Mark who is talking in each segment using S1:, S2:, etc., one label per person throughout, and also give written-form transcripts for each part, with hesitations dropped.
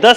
S1: 10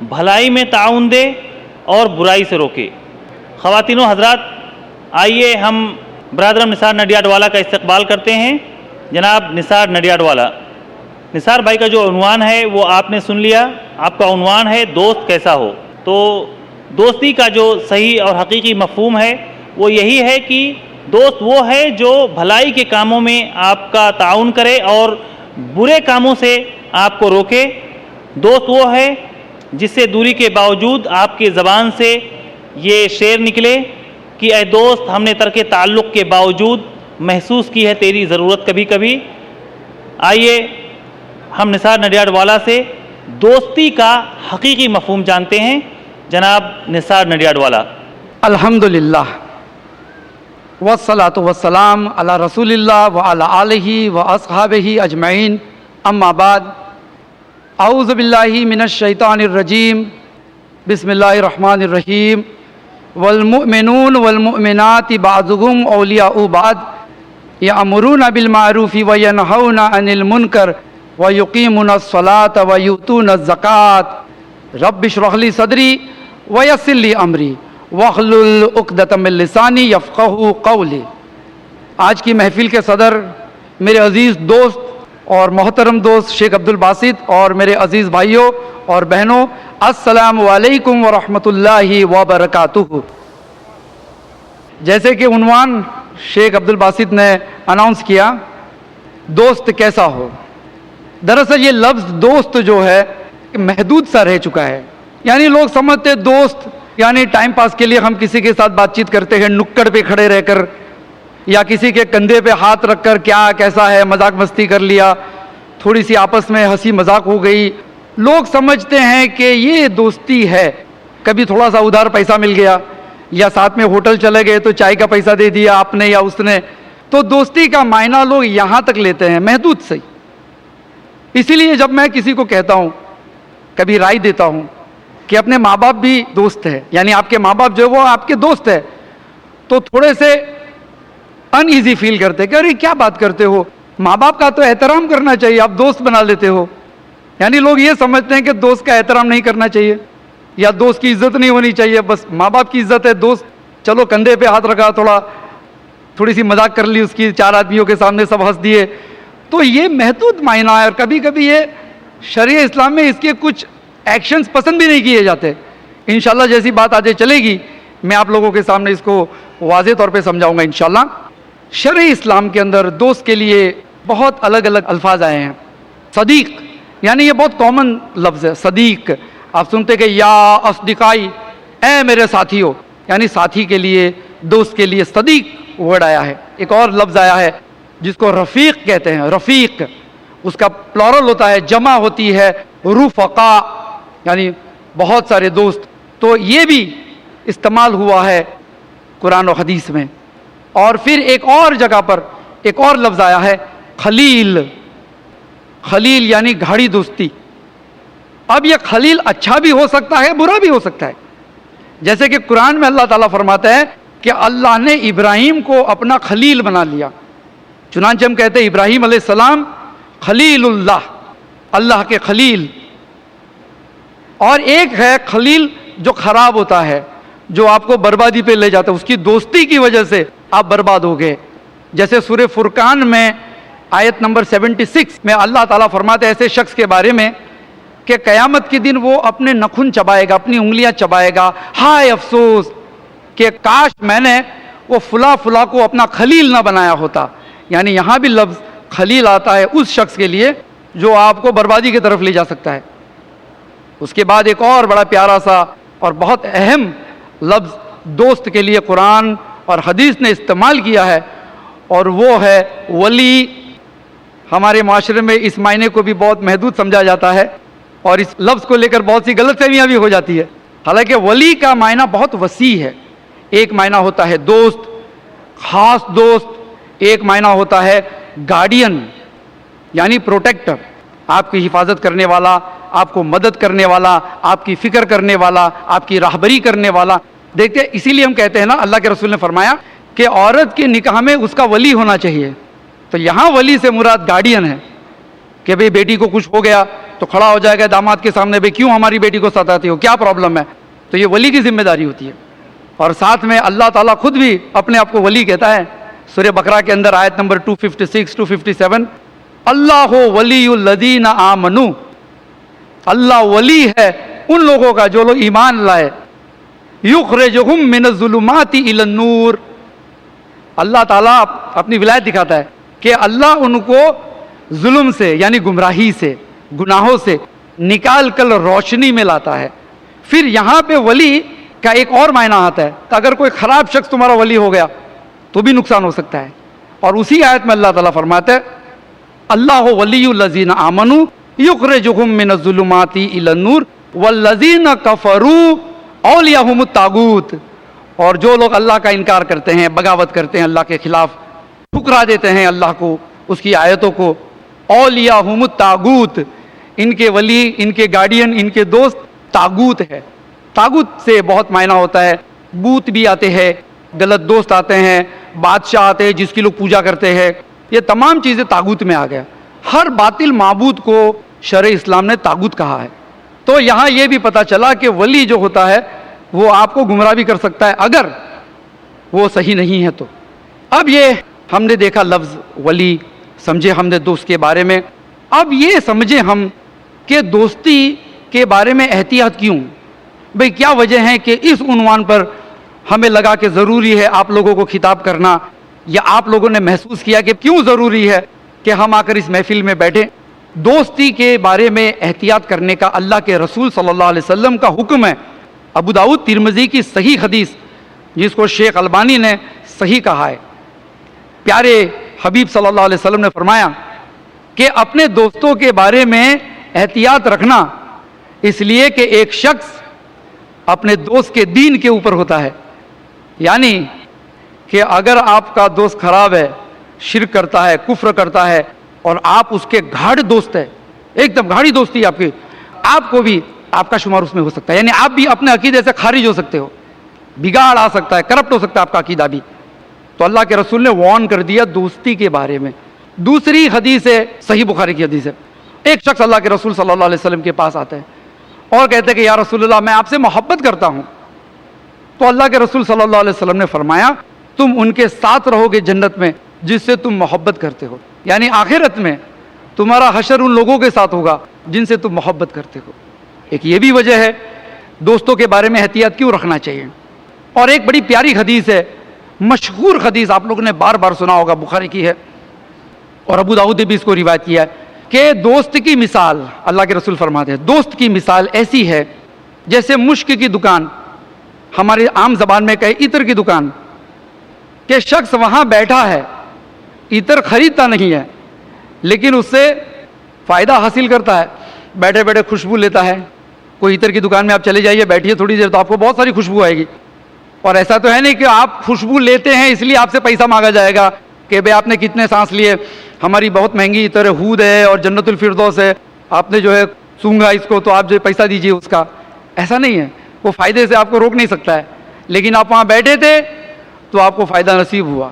S1: بھلائی میں تعاون دے اور برائی سے روکے۔ خواتین و حضرات، آئیے ہم برادرم نثار نڈیاڈوالا کا استقبال کرتے ہیں۔ جناب نثار نڈیاڈوالا، نثار بھائی کا جو عنوان ہے وہ آپ نے سن لیا۔ آپ کا عنوان ہے دوست کیسا ہو۔ تو دوستی کا جو صحیح اور حقیقی مفہوم ہے وہ یہی ہے کہ دوست وہ ہے جو بھلائی کے کاموں میں آپ کا تعاون کرے اور برے کاموں سے آپ کو روکے۔ دوست وہ ہے جس سے دوری کے باوجود آپ کی زبان سے یہ شعر نکلے کہ اے دوست، ہم نے ترک تعلق کے باوجود محسوس کی ہے تیری ضرورت کبھی کبھی۔ آئیے ہم نثار نڈیاڈوالا سے دوستی کا حقیقی مفہوم جانتے ہیں۔ جناب نثار نڈیاڈوالا۔
S2: الحمدللہ والصلاة والسلام علی رسول اللہ وعلی آلہ واصحابہ اجمعین، اما بعد، اعوذ باللہ من الشیطان الرجیم، بسم اللہ الرحمن الرحیم۔ والمؤمنون والمؤمنات بعضهم اولیاء بعض یأمرون بالمعروف وینہون عن المنکر ویقیمون الصلاة ویؤتون الزکاة رب اشرح لی صدری ویسر لی امری واحلل عقدۃ من لسانی یفقہوا قولی۔ آج کی محفل کے صدر میرے عزیز دوست اور محترم دوست شیخ عبدالباسط اور میرے عزیز بھائیوں اور بہنوں، السلام علیکم ورحمۃ اللہ وبرکاتہ۔ جیسے کہ عنوان شیخ عبدالباسط نے اناؤنس کیا، دوست کیسا ہو، دراصل یہ لفظ دوست جو ہے محدود سا رہ چکا ہے۔ یعنی لوگ سمجھتے دوست یعنی ٹائم پاس کے لیے ہم کسی کے ساتھ بات چیت کرتے ہیں نکڑ پہ کھڑے رہ کر، یا کسی کے کندھے پہ ہاتھ رکھ کر کیا کیسا ہے مذاق مستی کر لیا، تھوڑی سی آپس میں ہنسی مذاق ہو گئی۔ لوگ سمجھتے ہیں کہ یہ دوستی ہے، کبھی تھوڑا سا ادھار پیسہ مل گیا یا ساتھ میں ہوٹل چلے گئے تو چائے کا پیسہ دے دیا آپ نے یا اس نے، تو دوستی کا معنی لوگ یہاں تک لیتے ہیں، محدود سے۔ اسی لیے جب میں کسی کو کہتا ہوں، کبھی رائے دیتا ہوں کہ اپنے ماں باپ بھی دوست ہے، یعنی آپ کے ماں باپ جو ہے وہ آپ کے دوست ہے، تو تھوڑے سے ان ایزی فیل کرتے کہ ارے کیا بات کرتے ہو، ماں باپ کا تو احترام کرنا چاہیے، آپ دوست بنا لیتے ہو۔ یعنی لوگ یہ سمجھتے ہیں کہ دوست کا احترام نہیں کرنا چاہیے یا دوست کی عزت نہیں ہونی چاہیے، بس ماں باپ کی عزت ہے، دوست چلو کندھے پہ ہاتھ رکھا، تھوڑی سی مذاق کر لی اس کی، چار آدمیوں کے سامنے سب ہنس دیے، تو یہ محدود معنی ہے۔ اور کبھی کبھی یہ شریعہ اسلام میں اس کے کچھ ایکشنز پسند بھی نہیں کیے جاتے۔ انشاءاللہ جیسی بات آگے چلے گی میں آپ لوگوں کے سامنے اس کو واضح طور پہ سمجھاؤں گا انشاءاللہ۔ شرعی اسلام کے اندر دوست کے لیے بہت الگ الگ الفاظ آئے ہیں۔ صدیق، یعنی یہ بہت کامن لفظ ہے، صدیق۔ آپ سنتے کہ یا اصدقائی، اے میرے ساتھیوں، یعنی ساتھی کے لیے، دوست کے لیے صدیق ورڈ آیا ہے۔ ایک اور لفظ آیا ہے جس کو رفیق کہتے ہیں، رفیق، اس کا پلورل ہوتا ہے، جمع ہوتی ہے رفقا، یعنی بہت سارے دوست۔ تو یہ بھی استعمال ہوا ہے قرآن و حدیث میں۔ اور پھر ایک اور جگہ پر ایک اور لفظ آیا ہے خلیل، خلیل یعنی گاڑھی دوستی۔ اب یہ خلیل اچھا بھی ہو سکتا ہے، برا بھی ہو سکتا ہے۔ جیسے کہ قرآن میں اللہ تعالیٰ فرماتا ہے کہ اللہ نے ابراہیم کو اپنا خلیل بنا لیا، چنانچہ ہم کہتے ہیں ابراہیم علیہ السلام خلیل اللہ، اللہ کے خلیل۔ اور ایک ہے خلیل جو خراب ہوتا ہے، جو آپ کو بربادی پہ لے جاتا ہے، اس کی دوستی کی وجہ سے آپ برباد ہو گئے۔ جیسے سورہ فرقان میں آیت نمبر 76 میں اللہ تعالیٰ فرماتے ہیں ایسے شخص کے بارے میں کہ قیامت کے دن وہ اپنے نخن چبائے گا، اپنی انگلیاں چبائے گا، ہائے افسوس کہ کاش میں نے وہ فلاں کو اپنا خلیل نہ بنایا ہوتا۔ یعنی یہاں بھی لفظ خلیل آتا ہے اس شخص کے لیے جو آپ کو بربادی کی طرف لے جا سکتا ہے۔ اس کے بعد ایک اور بڑا پیارا سا اور بہت اہم لفظ دوست کے لیے قرآن اور حدیث نے استعمال کیا ہے، اور وہ ہے ولی۔ ہمارے معاشرے میں اس معنی کو بھی بہت محدود سمجھا جاتا ہے اور اس لفظ کو لے کر بہت سی غلط فہمیاں بھی ہو جاتی ہے، حالانکہ ولی کا معنی بہت وسیع ہے۔ ایک معنی ہوتا ہے دوست، خاص دوست، ایک معنی ہوتا ہے گارڈین یعنی پروٹیکٹر، آپ کی حفاظت کرنے والا، آپ کو مدد کرنے والا، آپ کی فکر کرنے والا، آپ کی راہبری کرنے والا۔ دیکھتے اسی لیے ہم کہتے ہیں نا، اللہ کے رسول نے فرمایا کہ عورت کے نکاح میں اس کا ولی ہونا چاہیے، تو یہاں ولی سے مراد گارڈین ہے کہ بھئی بیٹی کو کچھ ہو گیا تو کھڑا ہو جائے گا داماد کے سامنے، بھئی کیوں ہماری بیٹی کو ستاتے ہو، کیا پرابلم ہے؟ تو یہ ولی کی ذمہ داری ہوتی ہے. اور ساتھ میں اللہ تعالیٰ خود بھی اپنے آپ کو ولی کہتا ہے. سورہ بقرہ کے اندر آیت نمبر 256 257 اللہ ولی الذین آمنوا، اللہ ولی ہے ان لوگوں کا جو لوگ ایمان لائے. یخرجہم من الظلمات الی النور، اللہ تعالیٰ اپنی ولایت دکھاتا ہے کہ اللہ ان کو ظلم سے یعنی گمراہی سے، گناہوں سے نکال کر روشنی میں لاتا ہے. پھر یہاں پہ ولی کا ایک اور معنی آتا ہے کہ اگر کوئی خراب شخص تمہارا ولی ہو گیا تو بھی نقصان ہو سکتا ہے. اور اسی آیت میں اللہ تعالیٰ فرماتا ہے اللہ ولی الذین آمنوا یخرجہم من الظلمات الی النور والذین کفروا اولیاءہم الطاغوت، اور جو لوگ اللہ کا انکار کرتے ہیں، بغاوت کرتے ہیں اللہ کے خلاف، ٹھکرا دیتے ہیں اللہ کو، اس کی آیتوں کو، اولیاءہم الطاغوت، ان کے ولی، ان کے گارڈین، ان کے دوست طاغوت ہے. طاغوت سے بہت معنی ہوتا ہے، بوت بھی آتے ہیں، غلط دوست آتے ہیں، بادشاہ آتے ہیں جس کی لوگ پوجا کرتے ہیں، یہ تمام چیزیں طاغوت میں آ گیا. ہر باطل معبود کو شرع اسلام نے طاغوت کہا ہے. تو یہاں یہ بھی پتہ چلا کہ ولی جو ہوتا ہے وہ آپ کو گمراہ بھی کر سکتا ہے اگر وہ صحیح نہیں ہے تو. اب یہ ہم نے دیکھا لفظ ولی، سمجھے ہم نے دوست کے بارے میں. اب یہ سمجھے ہم کہ دوستی کے بارے میں احتیاط کیوں، بھئی کیا وجہ ہے کہ اس عنوان پر ہمیں لگا کہ ضروری ہے آپ لوگوں کو خطاب کرنا، یا آپ لوگوں نے محسوس کیا کہ کیوں ضروری ہے کہ ہم آ کر اس محفل میں بیٹھیں. دوستی کے بارے میں احتیاط کرنے کا اللہ کے رسول صلی اللہ علیہ وسلم کا حکم ہے. ابو داؤد ترمذی کی صحیح حدیث جس کو شیخ البانی نے صحیح کہا ہے. پیارے حبیب صلی اللہ علیہ وسلم نے فرمایا کہ اپنے دوستوں کے بارے میں احتیاط رکھنا، اس لیے کہ ایک شخص اپنے دوست کے دین کے اوپر ہوتا ہے. یعنی کہ اگر آپ کا دوست خراب ہے، شرک کرتا ہے، کفر کرتا ہے، اور آپ اس کے گاڑھ دوست ہے، ایک دم گاڑھی دوستی آپ کی، آپ کو بھی آپ کا شمار اس میں ہو سکتا ہے. یعنی آپ بھی اپنے عقیدے سے خارج ہو سکتے ہو، بگاڑ آ سکتا ہے، کرپٹ ہو سکتا ہے آپ کا عقیدہ بھی. تو اللہ کے رسول نے وارن کر دیا دوستی کے بارے میں. دوسری حدیث ہے، صحیح بخاری کی حدیث ہے، ایک شخص اللہ کے رسول صلی اللہ علیہ وسلم کے پاس آتا ہے اور کہتے ہیں کہ یا رسول اللہ میں آپ سے محبت کرتا ہوں. تو اللہ کے رسول صلی اللہ علیہ وسلم نے فرمایا تم ان کے ساتھ رہو گے جنت میں جس سے تم محبت کرتے ہو. یعنی آخرت میں تمہارا حشر ان لوگوں کے ساتھ ہوگا جن سے تم محبت کرتے ہو. ایک یہ بھی وجہ ہے دوستوں کے بارے میں احتیاط کیوں رکھنا چاہیے. اور ایک بڑی پیاری حدیث ہے، مشہور حدیث، آپ لوگوں نے بار بار سنا ہوگا، بخاری کی ہے اور ابو داؤد نے بھی اس کو روایت کیا ہے کہ دوست کی مثال، اللہ کے رسول فرماتے ہیں دوست کی مثال ایسی ہے جیسے مشک کی دکان، ہماری عام زبان میں کہے عطر کی دکان، کہ شخص وہاں بیٹھا ہے، عطر خریدتا نہیں ہے لیکن اس سے فائدہ حاصل کرتا ہے، بیٹھے بیٹھے خوشبو لیتا ہے. کوئی عطر کی دکان میں آپ چلے جائیے، بیٹھیے تھوڑی دیر تو آپ کو بہت ساری خوشبو آئے گی. اور ایسا تو ہے نہیں کہ آپ خوشبو لیتے ہیں اس لیے آپ سے پیسہ مانگا جائے گا کہ بھئی آپ نے کتنے سانس لیے، ہماری بہت مہنگی عطر ہے، ہود ہے اور جنت الفردوس ہے، آپ نے جو ہے سونگا اس کو تو آپ جو پیسہ دیجئے اس کا. ایسا نہیں ہے، وہ فائدے سے آپ کو روک نہیں سکتا ہے، لیکن آپ وہاں بیٹھے تھے تو آپ کو فائدہ نصیب ہوا.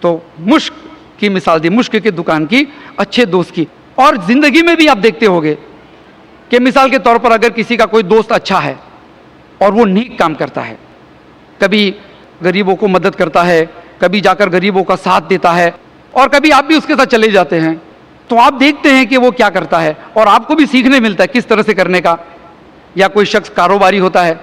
S2: تو مشک کی مثال دی، مشک کی دکان کی، اچھے دوست کی. اور زندگی میں بھی آپ دیکھتے ہوگے کہ مثال کے طور پر اگر کسی کا کوئی دوست اچھا ہے اور وہ نیک کام کرتا ہے، کبھی غریبوں کو مدد کرتا ہے، کبھی جا کر غریبوں کا ساتھ دیتا ہے، اور کبھی آپ بھی اس کے ساتھ چلے جاتے ہیں، تو آپ دیکھتے ہیں کہ وہ کیا کرتا ہے اور آپ کو بھی سیکھنے ملتا ہے کس طرح سے کرنے کا. یا کوئی شخص کاروباری ہوتا ہے،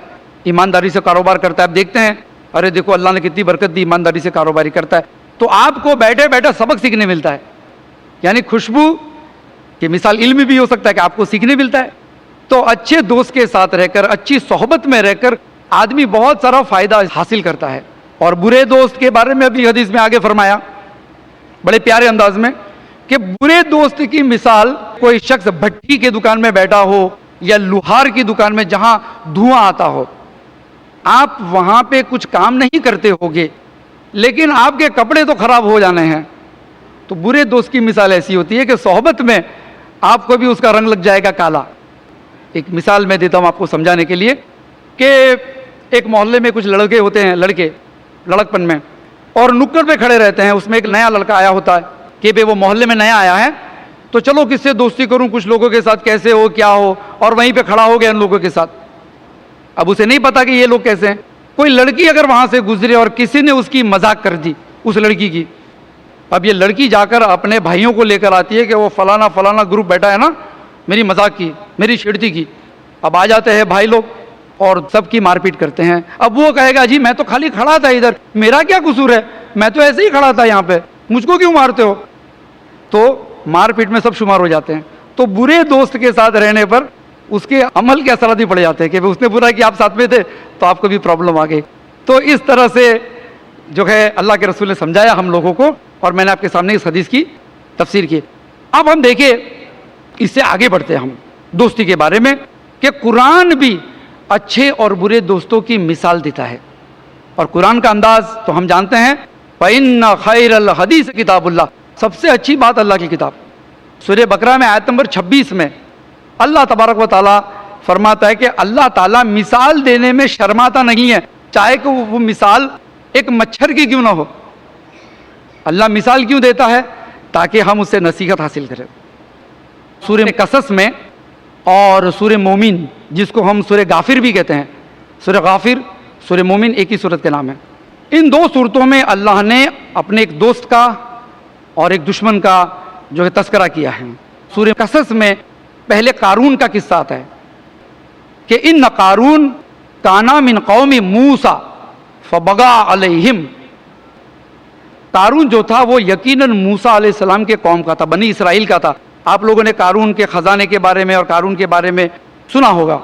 S2: ایمانداری سے کاروبار کرتا ہے، آپ دیکھتے ہیں ارے دیکھو اللہ نے کتنی برکت دی، ایمانداری سے کاروباری کرتا ہے، تو آپ کو بیٹھے بیٹھے سبق سیکھنے ملتا ہے. یعنی خوشبو کی مثال علم بھی ہو سکتا ہے کہ آپ کو سیکھنے ملتا ہے. تو اچھے دوست کے ساتھ رہ کر، اچھی صحبت میں رہ کر آدمی بہت سارا فائدہ حاصل کرتا ہے. اور برے دوست کے بارے میں ابھی حدیث میں آگے فرمایا بڑے پیارے انداز میں کہ برے دوست کی مثال کوئی شخص بھٹی کی دکان میں بیٹھا ہو یا لوہار کی دکان میں جہاں دھواں آتا ہو، آپ وہاں پہ کچھ کام نہیں کرتے ہوگے لیکن آپ کے کپڑے تو خراب ہو جانے ہیں. تو برے دوست کی مثال ایسی ہوتی ہے کہ صحبت میں آپ کو بھی اس کا رنگ لگ جائے گا کالا. ایک مثال میں دیتا ہوں آپ کو سمجھانے کے لیے کہ ایک محلے میں کچھ لڑکے ہوتے ہیں، لڑکے لڑکپن میں، اور نکڑ پہ کھڑے رہتے ہیں. اس میں ایک نیا لڑکا آیا ہوتا ہے کہ بھئی وہ محلے میں نیا آیا ہے تو چلو کس سے دوستی کروں, کچھ لوگوں کے ساتھ کیسے ہو کیا ہو, اور وہیں پہ کھڑا ہو گیا ان لوگوں کے ساتھ. اب اسے نہیں پتا کہ یہ لوگ کیسے ہیں. کوئی لڑکی اگر وہاں سے گزرے اور کسی نے اس کی مذاق کر دی اس لڑکی کی, اب یہ لڑکی جا کر اپنے بھائیوں کو لے کر آتی ہے کہ وہ فلانا فلانا گروپ بیٹھا ہے نا, میری مذاق کی, میری چھیڑتی کی. اب آ جاتے ہیں بھائی لوگ اور سب کی مار پیٹ کرتے ہیں. اب وہ کہے گا جی میں تو خالی کھڑا تھا ادھر, میرا کیا قصور ہے, میں تو ایسے ہی کھڑا تھا یہاں پہ, مجھ کو کیوں مارتے ہو. تو مار پیٹ میں سب شمار ہو جاتے ہیں. تو برے دوست کے ساتھ رہنے پر اس کے عمل کے اثرات بھی پڑ جاتے ہیں کہ اس نے برا کیا, آپ ساتھ میں تھے تو آپ کو بھی پرابلم آ گئی. تو اس طرح سے جو ہے اللہ کے رسول نے سمجھایا ہم لوگوں کو, اور میں نے آپ کے سامنے اس حدیث کی تفسیر کی. اب ہم دیکھیں اس سے آگے بڑھتے ہیں ہم دوستی کے بارے میں, کہ قرآن بھی اچھے اور برے دوستوں کی مثال دیتا ہے. اور قرآن کا انداز تو ہم جانتے ہیں, فَإِنَّ خَيْرَ الْحَدِيثِ کتاب اللہ, سب سے اچھی بات اللہ کی کتاب. سورہ بقرہ میں آیت نمبر 26 میں اللہ تبارک و تعالیٰ فرماتا ہے کہ اللہ تعالیٰ مثال دینے میں شرماتا نہیں ہے, چاہے کہ وہ مثال ایک مچھر کی کیوں نہ ہو. اللہ مثال کیوں دیتا ہے؟ تاکہ ہم اس سے نصیحت حاصل کریں. سورہ قصص میں اور سورہ مومن, جس کو ہم سورہ غافر بھی کہتے ہیں, سورہ غافر سورہ مومن ایک ہی سورت کے نام ہے. ان دو صورتوں میں اللہ نے اپنے ایک دوست کا اور ایک دشمن کا جو ہے تذکرہ کیا ہے. سورہ قصص میں پہلے قارون کا قصہ آتا ہے کہ ان قارون کانا من قوم موسیٰ فبغى علیہم. قارون جو تھا وہ یقیناً موسیٰ علیہ السلام کے قوم کا تھا, بنی اسرائیل کا تھا. آپ لوگوں نے قارون کے خزانے کے بارے میں اور قارون کے بارے میں سنا ہوگا.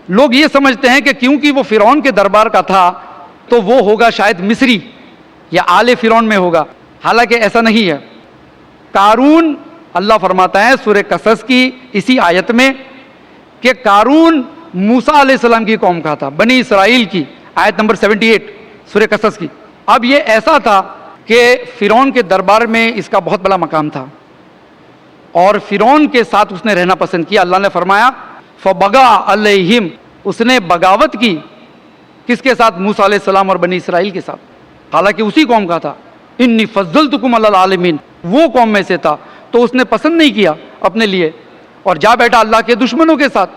S2: لوگ یہ سمجھتے ہیں کہ کیونکہ وہ فرعون کے دربار کا تھا تو وہ ہوگا شاید مصری یا آل فرعون میں ہوگا, حالانکہ ایسا نہیں ہے. قارون, اللہ فرماتا ہے سورہ قصص کی اسی آیت میں کہ قارون موسیٰ علیہ السلام کی قوم کا تھا, بنی اسرائیل کی, آیت نمبر 78 سورہ قصص کی. اب یہ ایسا تھا کہ فرعون کے دربار میں اس کا بہت بڑا مقام تھا اور فرعون کے ساتھ اس نے رہنا پسند کیا. اللہ نے فرمایا فبغى علیہم, اس نے بغاوت کی. کس کے ساتھ؟ موسیٰ علیہ السلام اور بنی اسرائیل کے ساتھ, حالانکہ اسی قوم کا تھا. انی فضلتکم علی العالمین, وہ قوم میں سے تھا, تو اس نے پسند نہیں کیا اپنے لیے اور جا بیٹھا اللہ کے دشمنوں کے ساتھ.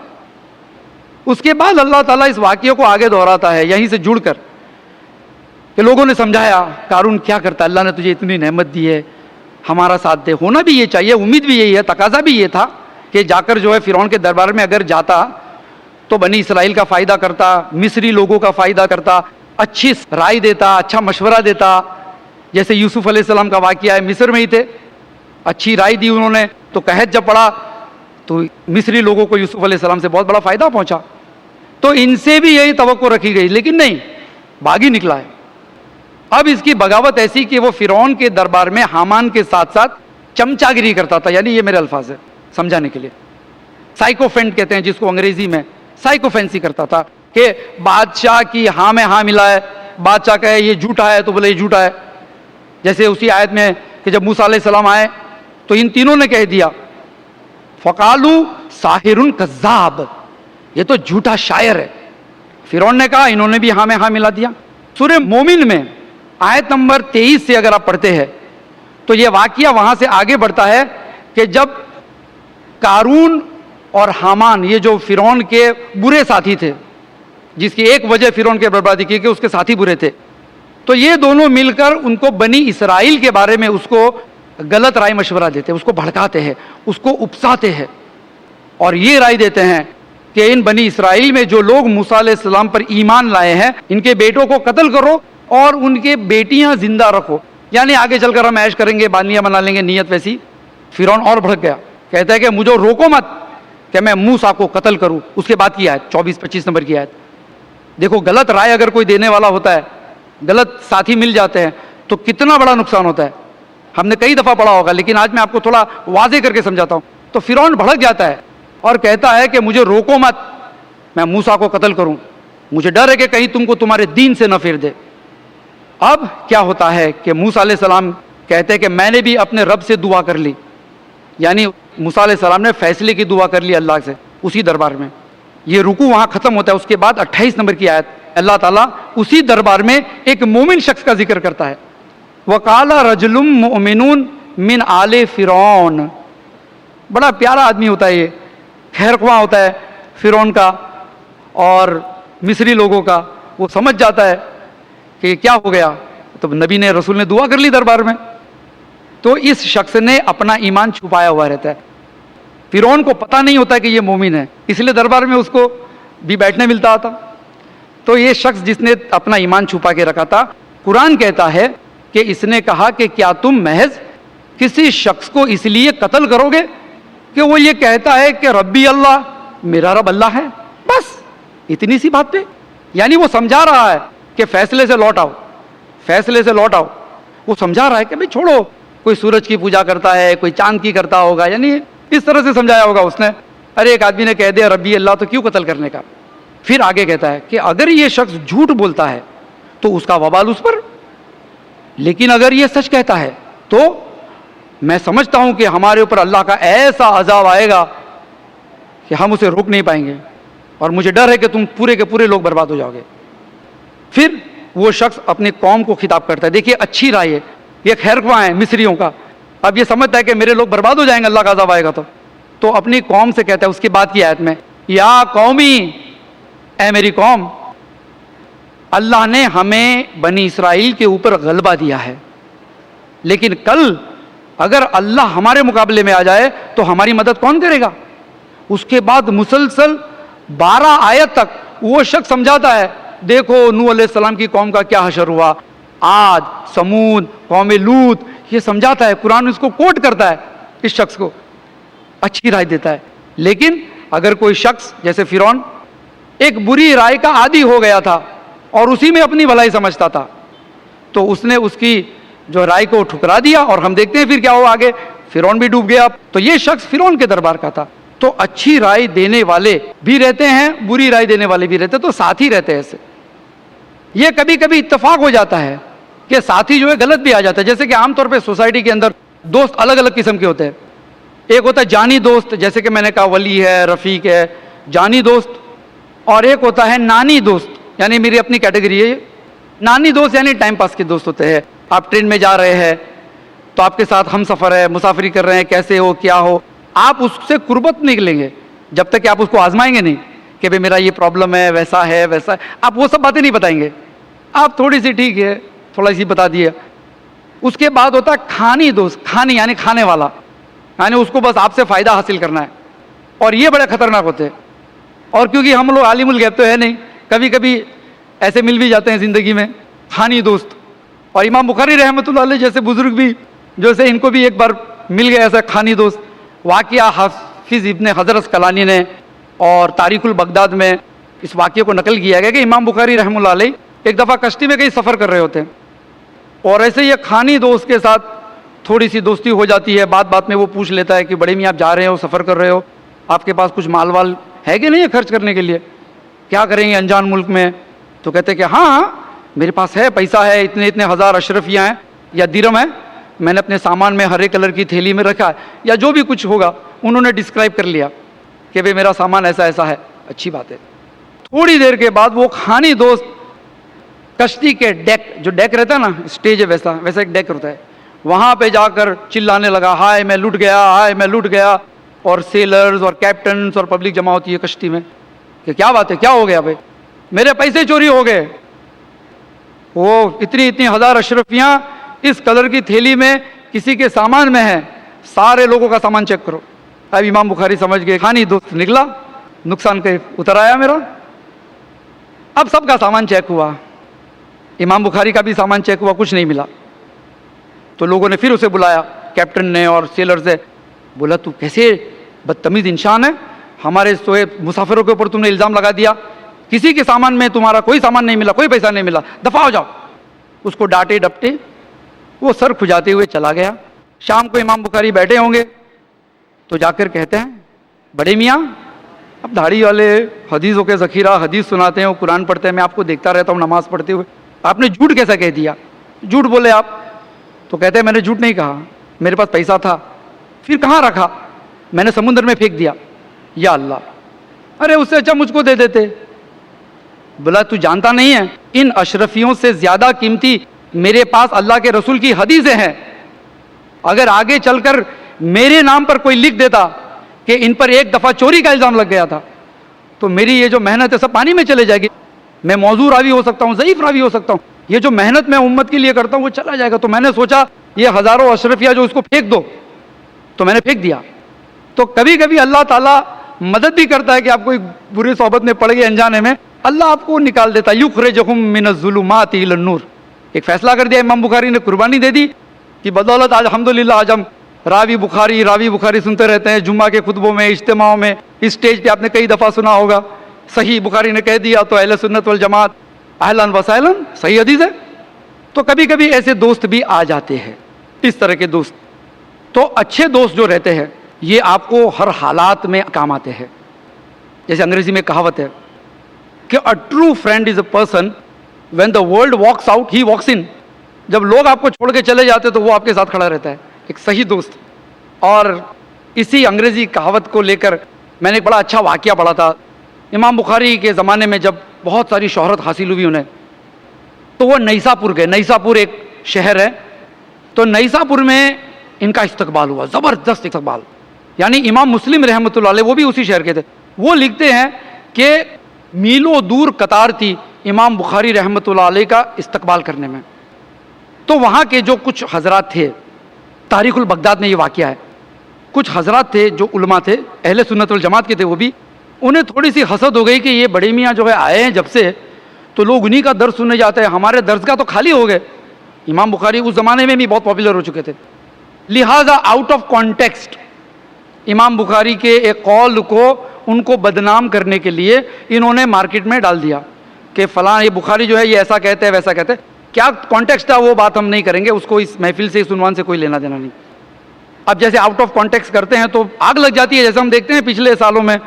S2: اس کے بعد اللہ تعالیٰ اس واقعے کو آگے دہراتا ہے یہیں سے جڑ کر کہ لوگوں نے سمجھایا قارون کیا کرتا ہے, اللہ نے تجھے اتنی نعمت دی ہے, ہمارا ساتھ دے. ہونا بھی یہ چاہیے, امید بھی یہی ہے, تقاضا بھی یہ تھا کہ جا کر جو ہے فرعون کے دربار میں اگر جاتا تو بنی اسرائیل کا فائدہ کرتا, مصری لوگوں کا فائدہ کرتا, اچھی رائے دیتا, اچھا مشورہ دیتا. جیسے یوسف علیہ السلام کا واقعہ ہے, مصر میں ہی تھے, اچھی رائے دی انہوں نے, تو قحط جب پڑا تو مصری لوگوں کو یوسف علیہ السلام سے بہت بڑا فائدہ پہنچا. تو ان سے بھی یہی توقع رکھی گئی, لیکن نہیں, باغی نکلا ہے. اب اس کی بغاوت ایسی کہ وہ فرعون کے دربار میں حامان کے ساتھ ساتھ چمچا گیری کرتا تھا, یعنی یہ میرے الفاظ ہے سمجھانے کے لیے, سائیکوفینٹ کہتے ہیں جس کو انگریزی میں, سائیکوفینسی کرتا تھا کہ بادشاہ کی ہاں میں ہاں ملا ہے, بادشاہ کہے یہ جھوٹا ہے تو بولے یہ جھوٹا ہے. جیسے اسی آیت میں کہ جب موسیٰ علیہ السلام آئے تو ان تینوں نے کہہ دیا فقالوا ساحر کذاب, یہ تو جھوٹا شاعر ہے. فرعون نے کہا, انہوں نے بھی ہاں میں ہاں ملا دیا. سورہ مومن میں آیت نمبر 23 سے اگر آپ پڑھتے ہیں تو یہ واقعہ وہاں سے آگے بڑھتا ہے کہ جب قارون اور حامان, یہ جو فرعون کے برے ساتھی تھے, جس کی ایک وجہ فرعون کے بربادی کی کہ اس کے ساتھی برے تھے, تو یہ دونوں مل کر ان کو بنی اسرائیل کے بارے میں اس کو غلط رائے مشورہ دیتے, اس کو بھڑکاتے ہیں, اس کو اکساتے ہیں, اور یہ رائے دیتے ہیں کہ ان بنی اسرائیل میں جو لوگ موسیٰ علیہ السلام پر ایمان لائے ہیں ان کے بیٹوں کو قتل کرو اور ان کے بیٹیاں زندہ رکھو, یعنی آگے چل کر ہم عیش کریں گے, بالیاں بنا لیں گے, نیت ویسی. فرعون اور بھڑک گیا, کہتا ہے کہ مجھے روکو مت کہ میں موسیٰ کو قتل کروں. اس کے بعد کی آیت 24-25 نمبر کی آیت دیکھو. غلط رائے اگر کوئی دینے والا ہوتا ہے, غلط ساتھی مل جاتے ہیں تو کتنا بڑا نقصان ہوتا ہے. ہم نے کئی دفعہ پڑھا ہوگا, لیکن آج میں آپ کو تھوڑا واضح کر کے سمجھاتا ہوں. تو فرعون بھڑک جاتا ہے اور کہتا ہے کہ مجھے روکو مت, میں موسیٰ کو قتل کروں, مجھے ڈر ہے کہ کہیں تم کو تمہارے دین سے نہ پھیر دے. اب کیا ہوتا ہے کہ موسیٰ علیہ السلام کہتے ہیں کہ میں نے بھی اپنے رب سے دعا کر لی, یعنی موسیٰ علیہ السلام نے فیصلے کی دعا کر لی اللہ سے اسی دربار میں. یہ رکوع وہاں ختم ہوتا ہے. اس کے بعد 28 نمبر کی آیت اللہ تعالیٰ اسی دربار میں ایک مومن شخص کا ذکر کرتا ہے. وَقَالَ رَجُلٌ مُؤْمِنٌ مِّنْ آلِ فِرْعَوْنَ, بڑا پیارا آدمی ہوتا ہے, یہ خیر خواہ ہوتا ہے فرعون کا اور مصری لوگوں کا. وہ سمجھ جاتا ہے کہ کیا ہو گیا, تو نبی نے رسول نے دعا کر لی دربار میں. تو اس شخص نے اپنا ایمان چھپایا ہوا رہتا ہے. فرعون کو پتہ نہیں ہوتا کہ یہ مومن ہے, اس لیے دربار میں اس کو بھی بیٹھنے ملتا تھا. تو یہ شخص جس نے اپنا ایمان چھپا کے رکھا تھا, قرآن کہتا ہے کہ اس نے کہا کہ کیا تم محض کسی شخص کو اس لیے قتل کرو گے کہ وہ یہ کہتا ہے کہ ربی اللہ, میرا رب اللہ ہے, بس اتنی سی بات پہ. یعنی وہ سمجھا رہا ہے کہ فیصلے سے لوٹ آؤ, فیصلے سے لوٹ آؤ. وہ سمجھا رہا ہے کہ بھئی چھوڑو, کوئی سورج کی پوجا کرتا ہے, کوئی چاند کی کرتا ہوگا, یعنی اس طرح سے سمجھایا ہوگا اس نے. ارے ایک آدمی نے کہہ دیا ربی اللہ, تو کیوں قتل کرنے کا. پھر آگے کہتا ہے کہ اگر یہ شخص جھوٹ بولتا ہے تو اس کا وبال اس پر, لیکن اگر یہ سچ کہتا ہے تو میں سمجھتا ہوں کہ ہمارے اوپر اللہ کا ایسا عذاب آئے گا کہ ہم اسے روک نہیں پائیں گے, اور مجھے ڈر ہے کہ تم پورے کے پورے لوگ برباد ہو جاؤ گے. پھر وہ شخص اپنے قوم کو خطاب کرتا ہے. دیکھیے اچھی رائے ہے, یہ خیر خواہ ہیں مصریوں کا. اب یہ سمجھتا ہے کہ میرے لوگ برباد ہو جائیں گے, اللہ کا عذاب آئے گا. تو اپنی قوم سے کہتا ہے اس کے بعد کی آیت میں, یا قومی, اے میری قوم, اللہ نے ہمیں بنی اسرائیل کے اوپر غلبہ دیا ہے, لیکن کل اگر اللہ ہمارے مقابلے میں آ جائے تو ہماری مدد کون کرے گا. اس کے بعد مسلسل 12 آیت تک وہ شخص سمجھاتا ہے, دیکھو نوح علیہ السلام کی قوم کا کیا حشر ہوا, عاد, سمود, قوم لوط, یہ سمجھاتا ہے. قرآن اس کو کوٹ کرتا ہے, اس شخص کو اچھی رائے دیتا ہے. لیکن اگر کوئی شخص جیسے فرعون ایک بری رائے کا عادی ہو گیا تھا اور اسی میں اپنی بھلائی سمجھتا تھا, تو اس نے اس کی جو رائے کو ٹھکرا دیا, اور ہم دیکھتے ہیں پھر کیا ہوا آگے, فرعون بھی ڈوب گیا. تو یہ شخص فرعون کے دربار کا تھا. تو اچھی رائے دینے والے بھی رہتے ہیں, بری رائے دینے والے بھی رہتے ہیں, تو ساتھ ہی رہتے ہیں ایسے. یہ کبھی کبھی اتفاق ہو جاتا ہے کہ ساتھی جو ہے غلط بھی آ جاتا ہے. جیسے کہ عام طور پہ سوسائٹی کے اندر دوست الگ الگ قسم کے ہوتے ہیں. ایک ہوتا ہے جانی دوست, جیسے کہ میں نے کہا ولی ہے, رفیق ہے, جانی دوست. اور ایک ہوتا ہے نانی دوست, یعنی میری اپنی کیٹیگری ہے. نانی دوست یعنی ٹائم پاس کے دوست ہوتے ہیں. آپ ٹرین میں جا رہے ہیں تو آپ کے ساتھ ہم سفر ہے, مسافری کر رہے ہیں, کیسے ہو کیا ہو, آپ اس سے قربت نہیں لیں گے جب تک کہ آپ اس کو آزمائیں گے نہیں کہ بھئی میرا یہ پرابلم ہے, ویسا ہے ویسا ہے. آپ وہ سب باتیں نہیں بتائیں گے, آپ تھوڑی سی ٹھیک ہے تھوڑا سی بتا دیے. اس کے بعد ہوتا ہے کھانی دوست, کھانی یعنی کھانے والا, یعنی اس کو بس آپ سے فائدہ حاصل کرنا ہے. اور یہ بڑے خطرناک ہوتے ہیں. اور کیونکہ ہم لوگ عالم الغیب تو ہے نہیں, کبھی کبھی ایسے مل بھی جاتے ہیں زندگی میں کھانی دوست. اور امام بخاری رحمۃ اللہ علیہ جیسے بزرگ بھی جیسے ان کو بھی ایک بار مل گیا ایسا کھانی دوست. واقعہ حافظ ابن حجر اسقلانی نے اور تاریخ البغداد میں اس واقعے کو نقل کیا گیا کہ امام بخاری رحمۃ اللہ علیہ ایک دفعہ کشتی میں کہیں سفر کر رہے ہوتے ہیں, اور ایسے یہ کھانی دوست کے ساتھ تھوڑی سی دوستی ہو جاتی ہے. بات بات میں وہ پوچھ لیتا ہے کہ بڑے میاں آپ جا رہے ہو, سفر کر رہے ہو, آپ کے پاس کچھ مال وال ہے کہ نہیں ہے خرچ کرنے کے لیے, کیا کریں گے انجان ملک میں. تو کہتے کہ ہاں میرے پاس ہے, پیسہ ہے, اتنے اتنے ہزار اشرفیاں ہیں یا درم ہے, میں نے اپنے سامان میں ہرے کلر کی تھیلی میں رکھا ہے, یا جو بھی کچھ ہوگا انہوں نے ڈسکرائب کر لیا کہ بھئی میرا سامان ایسا ایسا ہے. اچھی بات ہے. تھوڑی دیر کے بعد وہ کھانی دوست کشتی کے ڈیک, جو ڈیک رہتا ہے نا, اسٹیج ہے ویسا ایک ڈیک ہوتا ہے, وہاں پہ جا کر چلانے لگا, ہائے میں لٹ گیا, ہائے میں لٹ گیا. اور سیلرز اور کیپٹنز اور پبلک جمع ہوتی ہے کشتی میں کہ کیا بات ہے, کیا ہو گیا بھائی, میرے پیسے چوری ہو گئے. وہ اتنی ہزار اشرفیاں اس کلر کی تھیلی میں کسی کے سامان میں ہیں, سارے لوگوں کا سامان چیک کرو. اب امام بخاری سمجھ گئے کھانی دوست نکلا, نقصان کے اتر آیا میرا. اب سب کا سامان چیک ہوا, امام بخاری کا بھی سامان چیک ہوا, کچھ نہیں ملا. تو لوگوں نے پھر اسے بلایا, کیپٹن نے اور سیلر سے, بولا تو کیسے بدتمیز انسان ہے, ہمارے سوئے مسافروں کے اوپر تم نے الزام لگا دیا, کسی کے سامان میں تمہارا کوئی سامان نہیں ملا, کوئی پیسہ نہیں ملا, دفع ہو جاؤ. اس کو ڈانٹے ڈپٹے وہ سر کھجاتے ہوئے چلا گیا. شام کو امام بخاری بیٹھے ہوں گے تو جا کر کہتے ہیں, بڑے میاں اب داڑھی والے حدیثوں کے ذخیرہ حدیث سناتے ہیں, وہ قرآن پڑھتے ہیں, میں آپ کو دیکھتا رہتا ہوں نماز پڑھتے ہوئے, آپ نے جھوٹ کیسا کہہ دیا, جھوٹ بولے آپ. تو کہتے ہیں میں نے جھوٹ نہیں کہا, میرے پاس پیسہ تھا. پھر کہاں رکھا, میں نے سمندر میں پھینک دیا. یا اللہ, ارے اس سے اچھا مجھ کو دے دیتے. بولا تو جانتا نہیں ہے ان اشرفیوں سے زیادہ قیمتی میرے پاس اللہ کے رسول کی حدیثیں ہیں, اگر آگے چل کر میرے نام پر کوئی لکھ دیتا کہ ان پر ایک دفعہ چوری کا الزام لگ گیا تھا تو میری یہ جو محنت ہے سب پانی میں چلے جائے گی. میں موضوع راوی ہو سکتا ہوں, ضعیف راوی ہو سکتا ہوں, یہ جو محنت میں امت کے لیے کرتا ہوں وہ چلا جائے گا. تو میں نے سوچا یہ ہزاروں اشرفیہ جو اس کو پھینک دو, تو میں نے پھینک دیا. تو کبھی کبھی اللہ تعالیٰ مدد بھی کرتا ہے کہ آپ کوئی بری صحبت میں پڑ گئے انجانے میں, اللہ آپ کو نکال دیتا ہے. یخرجہم من الظلمات الی النور. ایک فیصلہ کر دیا امام بخاری نے, قربانی دے دی کہ بدولت آج الحمدللہ آج ہم راوی بخاری سنتے رہتے ہیں جمعہ کے خطبوں میں, اجتماعوں میں, اس سٹیج پہ آپ نے کئی دفعہ سنا ہوگا صحیح بخاری نے کہہ دیا تو اہل سنت والجماعت اہلاً و سہلاً, صحیح حدیث ہے. تو کبھی کبھی ایسے دوست بھی آ جاتے ہیں, اس طرح کے دوست. تو اچھے دوست جو رہتے ہیں یہ آپ کو ہر حالات میں کام آتے ہیں. جیسے انگریزی میں کہاوت ہے کہ a true friend is a person when the world walks out he walks in. جب لوگ آپ کو چھوڑ کے چلے جاتے تو وہ آپ کے ساتھ کھڑا رہتا ہے, ایک صحیح دوست. اور اسی انگریزی کہاوت کو لے کر میں نے ایک بڑا اچھا واقعہ پڑھا تھا. امام بخاری کے زمانے میں جب بہت ساری شہرت حاصل ہوئی انہیں, تو وہ نیساپور گئے. نیساپور ایک شہر ہے, تو نیساپور میں ان کا استقبال ہوا, زبردست استقبال. یعنی امام مسلم رحمۃ اللہ علیہ وہ بھی اسی شہر کے تھے. وہ لکھتے ہیں کہ میلوں دور قطار تھی امام بخاری رحمۃ اللہ علیہ کا استقبال کرنے میں. تو وہاں کے جو کچھ حضرات تھے, تاریخ البغداد میں یہ واقعہ ہے, کچھ حضرات تھے جو علماء تھے اہل سنت والجماعت کے تھے, وہ بھی انہیں تھوڑی سی حسد ہو گئی کہ یہ بڑے میاں جو ہے آئے ہیں جب سے تو لوگ انہی کا درس سننے جاتے ہیں, ہمارے درس کا تو خالی ہو گئے. امام بخاری اس زمانے میں بھی بہت پاپولر ہو چکے تھے, لہٰذا آؤٹ آف کانٹیکسٹ امام بخاری کے ایک قول کو ان کو بدنام کرنے کے لیے انہوں نے مارکیٹ میں ڈال دیا کہ فلاں یہ بخاری جو ہے یہ ایسا کہتے ہیں ویسا کہتے ہیں. کیا کانٹیکسٹ تھا وہ بات ہم نہیں کریں گے, اس کو اس محفل سے اس عنوان سے کوئی لینا دینا نہیں. اب جیسے آؤٹ آف کانٹیکسٹ کرتے ہیں تو آگ لگ جاتی ہے, جیسے ہم دیکھتے ہیں پچھلے سالوں میں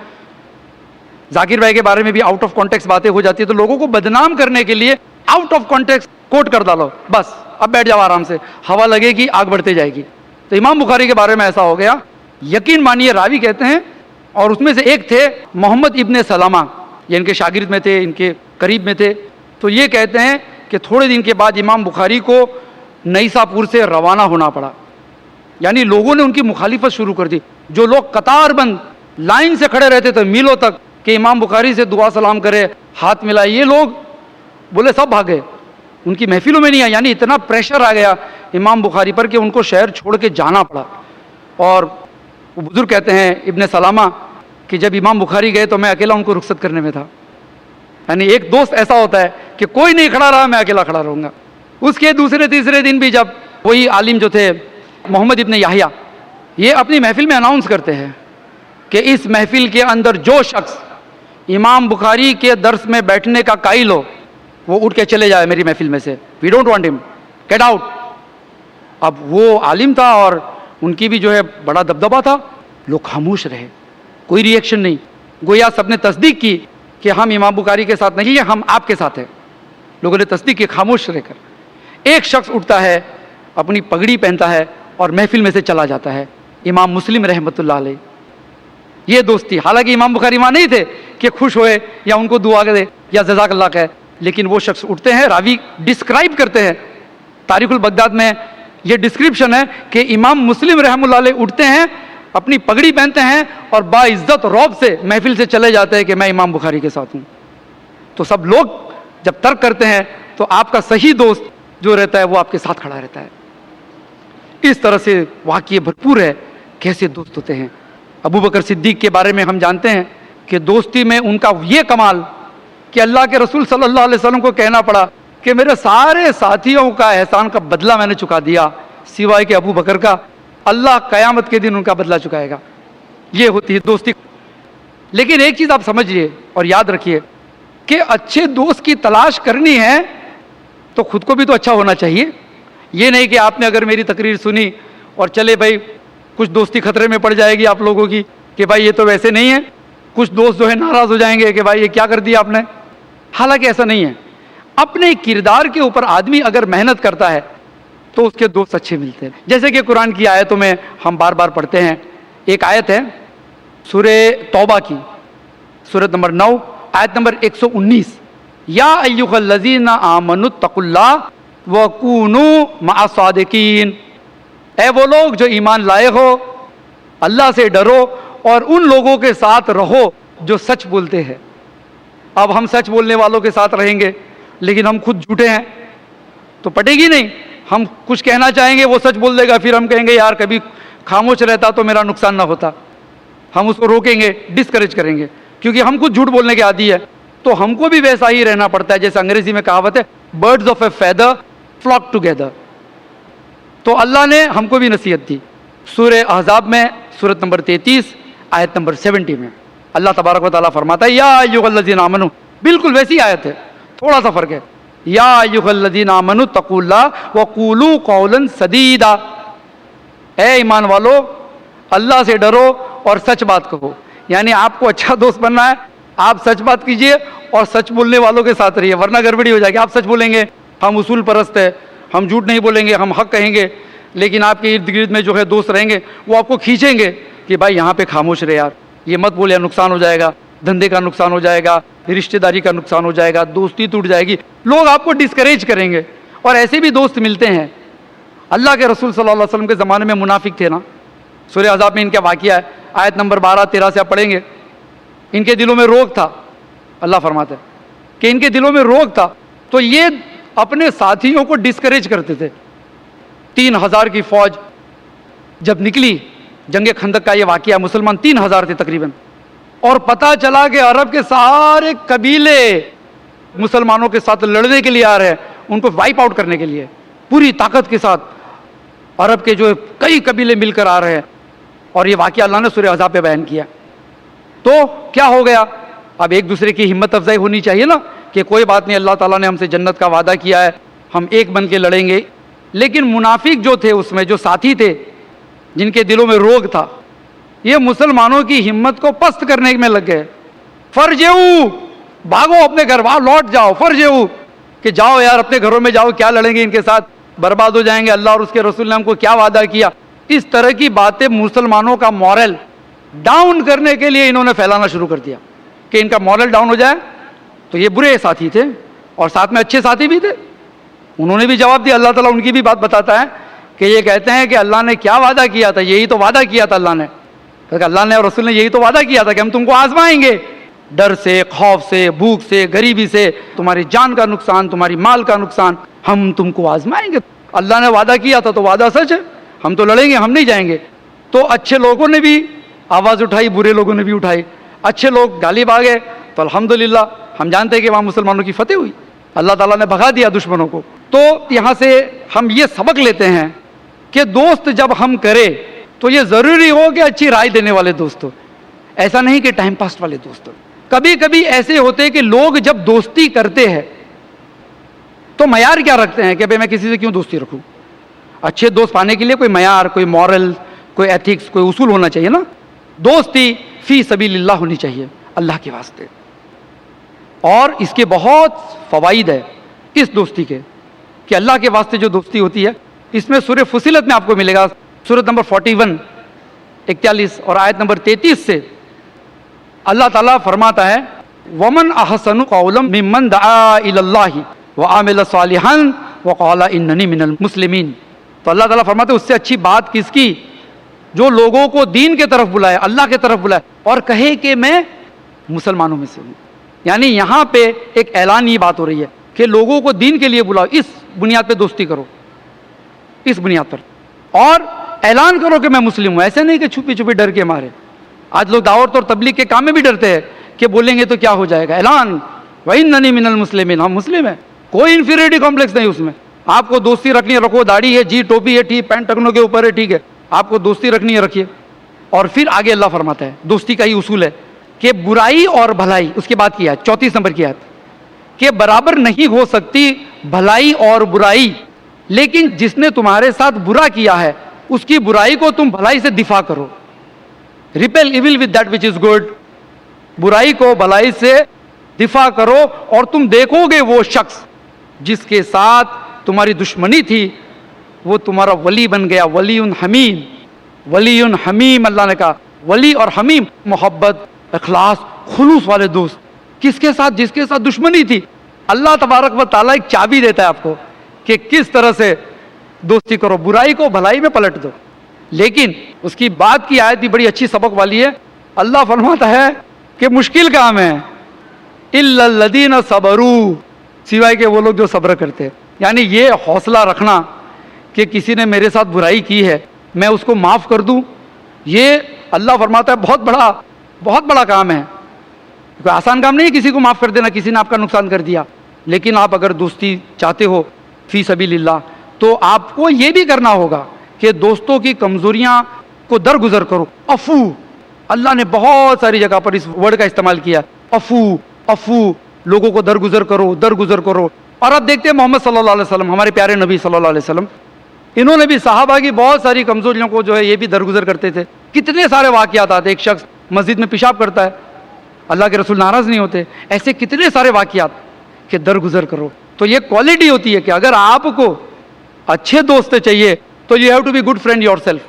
S2: ذاکر بھائی کے بارے میں بھی آؤٹ آف کانٹیکسٹ باتیں ہو جاتی ہے, تو لوگوں کو بدنام کرنے کے لیے آؤٹ آف کانٹیکسٹ کوٹ کر ڈالو, بس اب بیٹھ جاؤ آرام سے, ہوا لگے گی آگ بڑھتے جائے گی. تو امام بخاری کے بارے میں ایسا ہو گیا. یقین مانیے راوی کہتے ہیں, اور اس میں سے ایک تھے محمد ابن سلمہ, یہ ان کے شاگرد میں تھے, ان کے قریب میں تھے. تو یہ کہتے ہیں کہ تھوڑے دن کے بعد امام بخاری کو نیساپور سے روانہ ہونا پڑا. یعنی لوگوں نے ان کی مخالفت شروع کر دی. جو لوگ قطار بند لائن سے کھڑے رہتے تھے میلوں تک کہ امام بخاری سے دعا سلام کرے, ہاتھ ملائے, یہ لوگ بولے سب بھاگے, ان کی محفلوں میں نہیں آئے. یعنی اتنا پریشر آ گیا امام بخاری پر کہ ان کو شہر چھوڑ کے جانا پڑا. اور وہ بزرگ کہتے ہیں ابن سلامہ کہ جب امام بخاری گئے تو میں اکیلا ان کو رخصت کرنے میں تھا. یعنی ایک دوست ایسا ہوتا ہے کہ کوئی نہیں کھڑا رہا, میں اکیلا کھڑا رہوں گا. اس کے دوسرے تیسرے دن بھی جب وہی عالم جو تھے محمد ابن یحییٰ, یہ اپنی محفل میں اناؤنس کرتے ہیں کہ اس محفل کے اندر جو شخص امام بخاری کے درس میں بیٹھنے کا قائل ہو وہ اٹھ کے چلے جائے میری محفل میں سے, وی ڈونٹ وانٹ ہم, گیٹ آؤٹ. اب وہ عالم تھا اور ان کی بھی جو ہے بڑا دبدبہ تھا, لوگ خاموش رہے, کوئی ری ایکشن نہیں. گویا سب نے تصدیق کی کہ ہم امام بخاری کے ساتھ نہیں ہیں, ہم آپ کے ساتھ ہیں. لوگوں نے تصدیق کی خاموش رہ کر. ایک شخص اٹھتا ہے, اپنی پگڑی پہنتا ہے اور محفل میں سے چلا جاتا ہے, امام مسلم رحمۃ اللہ علیہ. یہ دوستی, حالانکہ امام بخاری وہاں نہیں تھے کہ خوش ہوئے یا ان کو دعا کرے یا جزاک اللہ کہے, لیکن وہ شخص اٹھتے ہیں. راوی ڈسکرائب کرتے ہیں تاریخ البغداد میں, یہ ڈسکرپشن ہے کہ امام مسلم رحمۃ اللہ علیہ اٹھتے ہیں, اپنی پگڑی پہنتے ہیں اور باعزت رعب سے محفل سے چلے جاتے ہیں کہ میں امام بخاری کے ساتھ ہوں. تو سب لوگ جب ترک کرتے ہیں تو آپ کا صحیح دوست جو رہتا ہے وہ آپ کے ساتھ کھڑا رہتا ہے. اس طرح سے واقعے بھرپور ہے کیسے دوست ہوتے ہیں. ابو بکر صدیق کے بارے میں ہم جانتے ہیں کہ دوستی میں ان کا یہ کمال کہ اللہ کے رسول صلی اللہ علیہ وسلم کو کہنا پڑا کہ میرے سارے ساتھیوں کا احسان کا بدلہ میں نے چکا دیا سوائے کہ ابو بکر کا, اللہ قیامت کے دن ان کا بدلہ چکائے گا. یہ ہوتی ہے دوستی. لیکن ایک چیز آپ سمجھیے اور یاد رکھیے کہ اچھے دوست کی تلاش کرنی ہے تو خود کو بھی تو اچھا ہونا چاہیے. یہ نہیں کہ آپ نے اگر میری تقریر سنی اور چلے بھائی کچھ دوستی خطرے میں پڑ جائے گی آپ لوگوں کی کہ بھائی یہ تو ویسے نہیں ہے, کچھ دوست جو ہے ناراض ہو جائیں گے کہ بھائی یہ کیا کر دیا آپ نے. حالانکہ ایسا نہیں ہے. اپنے کردار کے اوپر آدمی اگر محنت کرتا ہے تو اس کے دوست اچھے ملتے ہیں. جیسے کہ قرآن کی آیتوں میں ہم بار بار پڑھتے ہیں. ایک آیت ہے سورہ توبہ کی, سورۃ نمبر 9 آیت نمبر 119, یا ایھا الذین آمنوا اتقوا اللہ وکونوا مع الصادقین. اے وہ لوگ جو ایمان لائے ہو, اللہ سے ڈرو اور ان لوگوں کے ساتھ رہو جو سچ بولتے ہیں. اب ہم سچ بولنے والوں کے ساتھ رہیں گے لیکن ہم خود جھوٹے ہیں تو پٹے گی نہیں. ہم کچھ کہنا چاہیں گے وہ سچ بول دے گا, پھر ہم کہیں گے یار کبھی خاموش رہتا تو میرا نقصان نہ ہوتا. ہم اس کو روکیں گے, ڈسکریج کریں گے, کیونکہ ہم خود جھوٹ بولنے کے عادی ہے. تو ہم کو بھی ویسا ہی رہنا پڑتا ہے, جیسے انگریزی میں کہاوت ہے birds of a feather flock together. تو اللہ نے ہم کو بھی نصیحت دی. سورہ احزاب میں سورت نمبر 33 آیت نمبر 70 میں اللہ تبارک و تعالیٰ فرماتا ہے یا ایھا الذین آمنوا, بالکل ویسی آیت ہے, تھوڑا سا فرق ہے. یا ایھا الذین آمنوا اتقوا اللہ وقولوا قولا سدیدا, اے ایمان والو اللہ سے ڈرو اور سچ بات کہو. یعنی آپ کو اچھا دوست بننا ہے, آپ سچ بات کیجئے اور سچ بولنے والوں کے ساتھ رہیے, ورنہ گڑبڑی ہو جائے گی. آپ سچ بولیں گے, ہم اصول پرست ہے, ہم جھوٹ نہیں بولیں گے, ہم حق کہیں گے, لیکن آپ کے ارد گرد میں جو ہے دوست رہیں گے وہ آپ کو کھینچیں گے کہ بھائی یہاں پہ خاموش رہے یار, یہ مت بولے, نقصان ہو جائے گا, دھندے کا نقصان ہو جائے گا, رشتہ داری کا نقصان ہو جائے گا, دوستی ٹوٹ جائے گی. لوگ آپ کو ڈسکریج کریں گے, اور ایسے بھی دوست ملتے ہیں. اللہ کے رسول صلی اللہ علیہ وسلم کے زمانے میں منافق تھے نا, سورہ احزاب میں ان کا واقعہ ہے, آیت نمبر 12-13 سے آپ پڑھیں گے. ان کے دلوں میں روگ تھا, اللہ فرماتا ہے کہ ان کے دلوں میں روگ تھا, تو یہ اپنے ساتھیوں کو ڈسکریج کرتے تھے. 3000 کی فوج جب نکلی, جنگ خندق کا یہ واقعہ, مسلمان 3000 تھے تقریباً, اور پتہ چلا کہ عرب کے سارے قبیلے مسلمانوں کے ساتھ لڑنے کے لیے آ رہے ہیں, ان کو وائپ آؤٹ کرنے کے لیے پوری طاقت کے ساتھ عرب کے جو کئی قبیلے مل کر آ رہے ہیں. اور یہ واقعہ اللہ نے سورہ احزاب پہ بیان کیا. تو کیا ہو گیا, اب ایک دوسرے کی ہمت افزائی ہونی چاہیے نا, کہ کوئی بات نہیں, اللہ تعالیٰ نے ہم سے جنت کا وعدہ کیا ہے, ہم ایک بن کے لڑیں گے. لیکن منافق جو تھے, اس میں جو ساتھی تھے جن کے دلوں میں روگ تھا, یہ مسلمانوں کی ہمت کو پست کرنے میں لگ گئے. فرجعوا, بھاگو اپنے گھر, وہاں لوٹ جاؤ. فرجعوا, کہ جاؤ یار اپنے گھروں میں جاؤ, کیا لڑیں گے ان کے ساتھ, برباد ہو جائیں گے, اللہ اور اس کے رسول نے ہم کو کیا وعدہ کیا. اس طرح کی باتیں مسلمانوں کا مورل ڈاؤن کرنے کے لیے انہوں نے پھیلانا شروع کر دیا کہ ان کا مورل ڈاؤن ہو جائے. تو یہ برے ساتھی تھے, اور ساتھ میں اچھے ساتھی بھی تھے. انہوں نے بھی جواب دیا, اللہ تعالیٰ ان کی بھی بات بتاتا ہے کہ یہ کہتے ہیں کہ اللہ نے کیا وعدہ کیا تھا, یہی تو وعدہ کیا تھا اللہ نے. اللہ نے اور رسول نے یہی تو وعدہ کیا تھا کہ ہم تم کو آزمائیں گے, ڈر سے, خوف سے, بھوک سے, غریبی سے, تمہاری جان کا نقصان, تمہاری مال کا نقصان, ہم تم کو آزمائیں گے. اللہ نے وعدہ کیا تھا تو وعدہ سچ ہے, ہم تو لڑیں گے, ہم نہیں جائیں گے. تو اچھے لوگوں نے بھی آواز اٹھائی, برے لوگوں نے بھی اٹھائی. اچھے لوگ غالب آ گئے تو الحمدللہ ہم جانتے ہیں کہ وہاں مسلمانوں کی فتح ہوئی, اللہ تعالیٰ نے بھگا دیا دشمنوں کو. تو یہاں سے ہم یہ سبق لیتے ہیں کہ دوست جب ہم کرے تو یہ ضروری ہو کہ اچھی رائے دینے والے دوست ہو, ایسا نہیں کہ ٹائم پاس والے دوست ہو. کبھی کبھی ایسے ہوتے کہ لوگ جب دوستی کرتے ہیں تو معیار کیا رکھتے ہیں کہ بھئی میں کسی سے کیوں دوستی رکھوں. اچھے دوست پانے کے لیے کوئی معیار, کوئی مورل, کوئی ایتھکس, کوئی اصول ہونا چاہیے نا. دوستی فی سبیل اللہ ہونی چاہیے, اللہ کے واسطے. اور اس کے بہت فوائد ہے اس دوستی کے, کہ اللہ کے واسطے جو دوستی ہوتی ہے, اس میں سورہ فصلت میں آپ کو ملے گا, سورت نمبر 41 اور آیت نمبر 33 سے اللہ تعالیٰ فرماتا ہے وَمَنْ أَحْسَنُ قَوْلًا مِّمَّنْ دَعَا إِلَى اللَّهِ وَعَمِلَ صَالِحًا وَقَالَ إِنَّنِي مِنَ الْمُسْلِمِينَ. تو اللہ تعالیٰ فرماتے ہیں اس سے اچھی بات کس کی, جو لوگوں کو دین کے طرف بلائے, اللہ کے طرف بلائے, اور کہے کہ میں مسلمانوں میں سے ہوں. یعنی یہاں پہ ایک اعلان یہ بات ہو رہی ہے کہ لوگوں کو دین کے لیے بلاؤ, اس بنیاد پہ دوستی کرو, اس بنیاد پر, اور اعلان کرو کہ میں مسلم ہوں. ایسے نہیں کہ چھپی چھپی ڈر کے مارے. آج لوگ دعوت اور تبلیغ کے کام میں بھی ڈرتے ہیں کہ بولیں گے تو کیا ہو جائے گا. اعلان وَإِنَّنِي مِنَ الْمُسْلِمِينَ, ہم مسلم ہیں, کوئی انفیریٹی کمپلیکس نہیں اس میں. آپ کو دوستی رکھنی ہے رکھو, داڑھی ہے جی, ٹوپی ہے ٹھیک, پینٹ ٹکنوں کے اوپر ہے ٹھیک ہے, آپ کو دوستی رکھنی ہے رکھیے. اور پھر آگے اللہ فرماتا ہے دوستی کا ہی اصول ہے کہ برائی اور بھلائی, اس کے بعد کی آیت 34 نمبر کی آیت, کہ برابر نہیں ہو سکتی بھلائی اور برائی, لیکن جس نے تمہارے ساتھ برا کیا ہے اس کی برائی کو تم بھلائی سے دفاع کرو. Repel evil with that which is good, برائی کو بھلائی سے دفاع کرو, اور تم دیکھو گے وہ شخص جس کے ساتھ تمہاری دشمنی تھی وہ تمہارا ولی بن گیا. ولی حمیم, ولی حمیم, اللہ نے کہا ولی اور حمیم, محبت, اخلاص, خلوص والے دوست. کس کے ساتھ, جس کے ساتھ دشمنی تھی. اللہ تبارک و تعالیٰ ایک چابی دیتا ہے آپ کو کہ کس طرح سے دوستی کرو, برائی کو بھلائی میں پلٹ دو. لیکن اس کی بات کی آیت بھی بڑی اچھی سبق والی ہے. اللہ فرماتا ہے کہ مشکل کام ہے الا الذین صبروا، سوائے کہ وہ لوگ جو صبر کرتے. یعنی یہ حوصلہ رکھنا کہ کسی نے میرے ساتھ برائی کی ہے میں اس کو معاف کر دوں، یہ اللہ فرماتا ہے بہت بڑا کام ہے. کوئی آسان کام نہیں ہے کسی کو معاف کر دینا، کسی نے آپ کا نقصان کر دیا. لیکن آپ اگر دوستی چاہتے ہو فی سبیل اللہ تو آپ کو یہ بھی کرنا ہوگا کہ دوستوں کی کمزوریاں کو درگزر کرو. عفو، اللہ نے بہت ساری جگہ پر اس ورڈ کا استعمال کیا. عفو، لوگوں کو درگزر کرو. اور اب دیکھتے ہیں محمد صلی اللہ علیہ وسلم، ہمارے پیارے نبی صلی اللہ علیہ وسلم، انہوں نے بھی صحابہ کی بہت ساری کمزوریوں کو جو ہے یہ بھی درگزر کرتے تھے. کتنے سارے واقعات آتے. ایک شخص مسجد میں پیشاب کرتا ہے، اللہ کے رسول ناراض نہیں ہوتے. ایسے کتنے سارے واقعات کہ درگزر کرو. تو یہ کوالٹی ہوتی ہے کہ اگر آپ کو اچھے دوست چاہیے تو you have to be good friend yourself.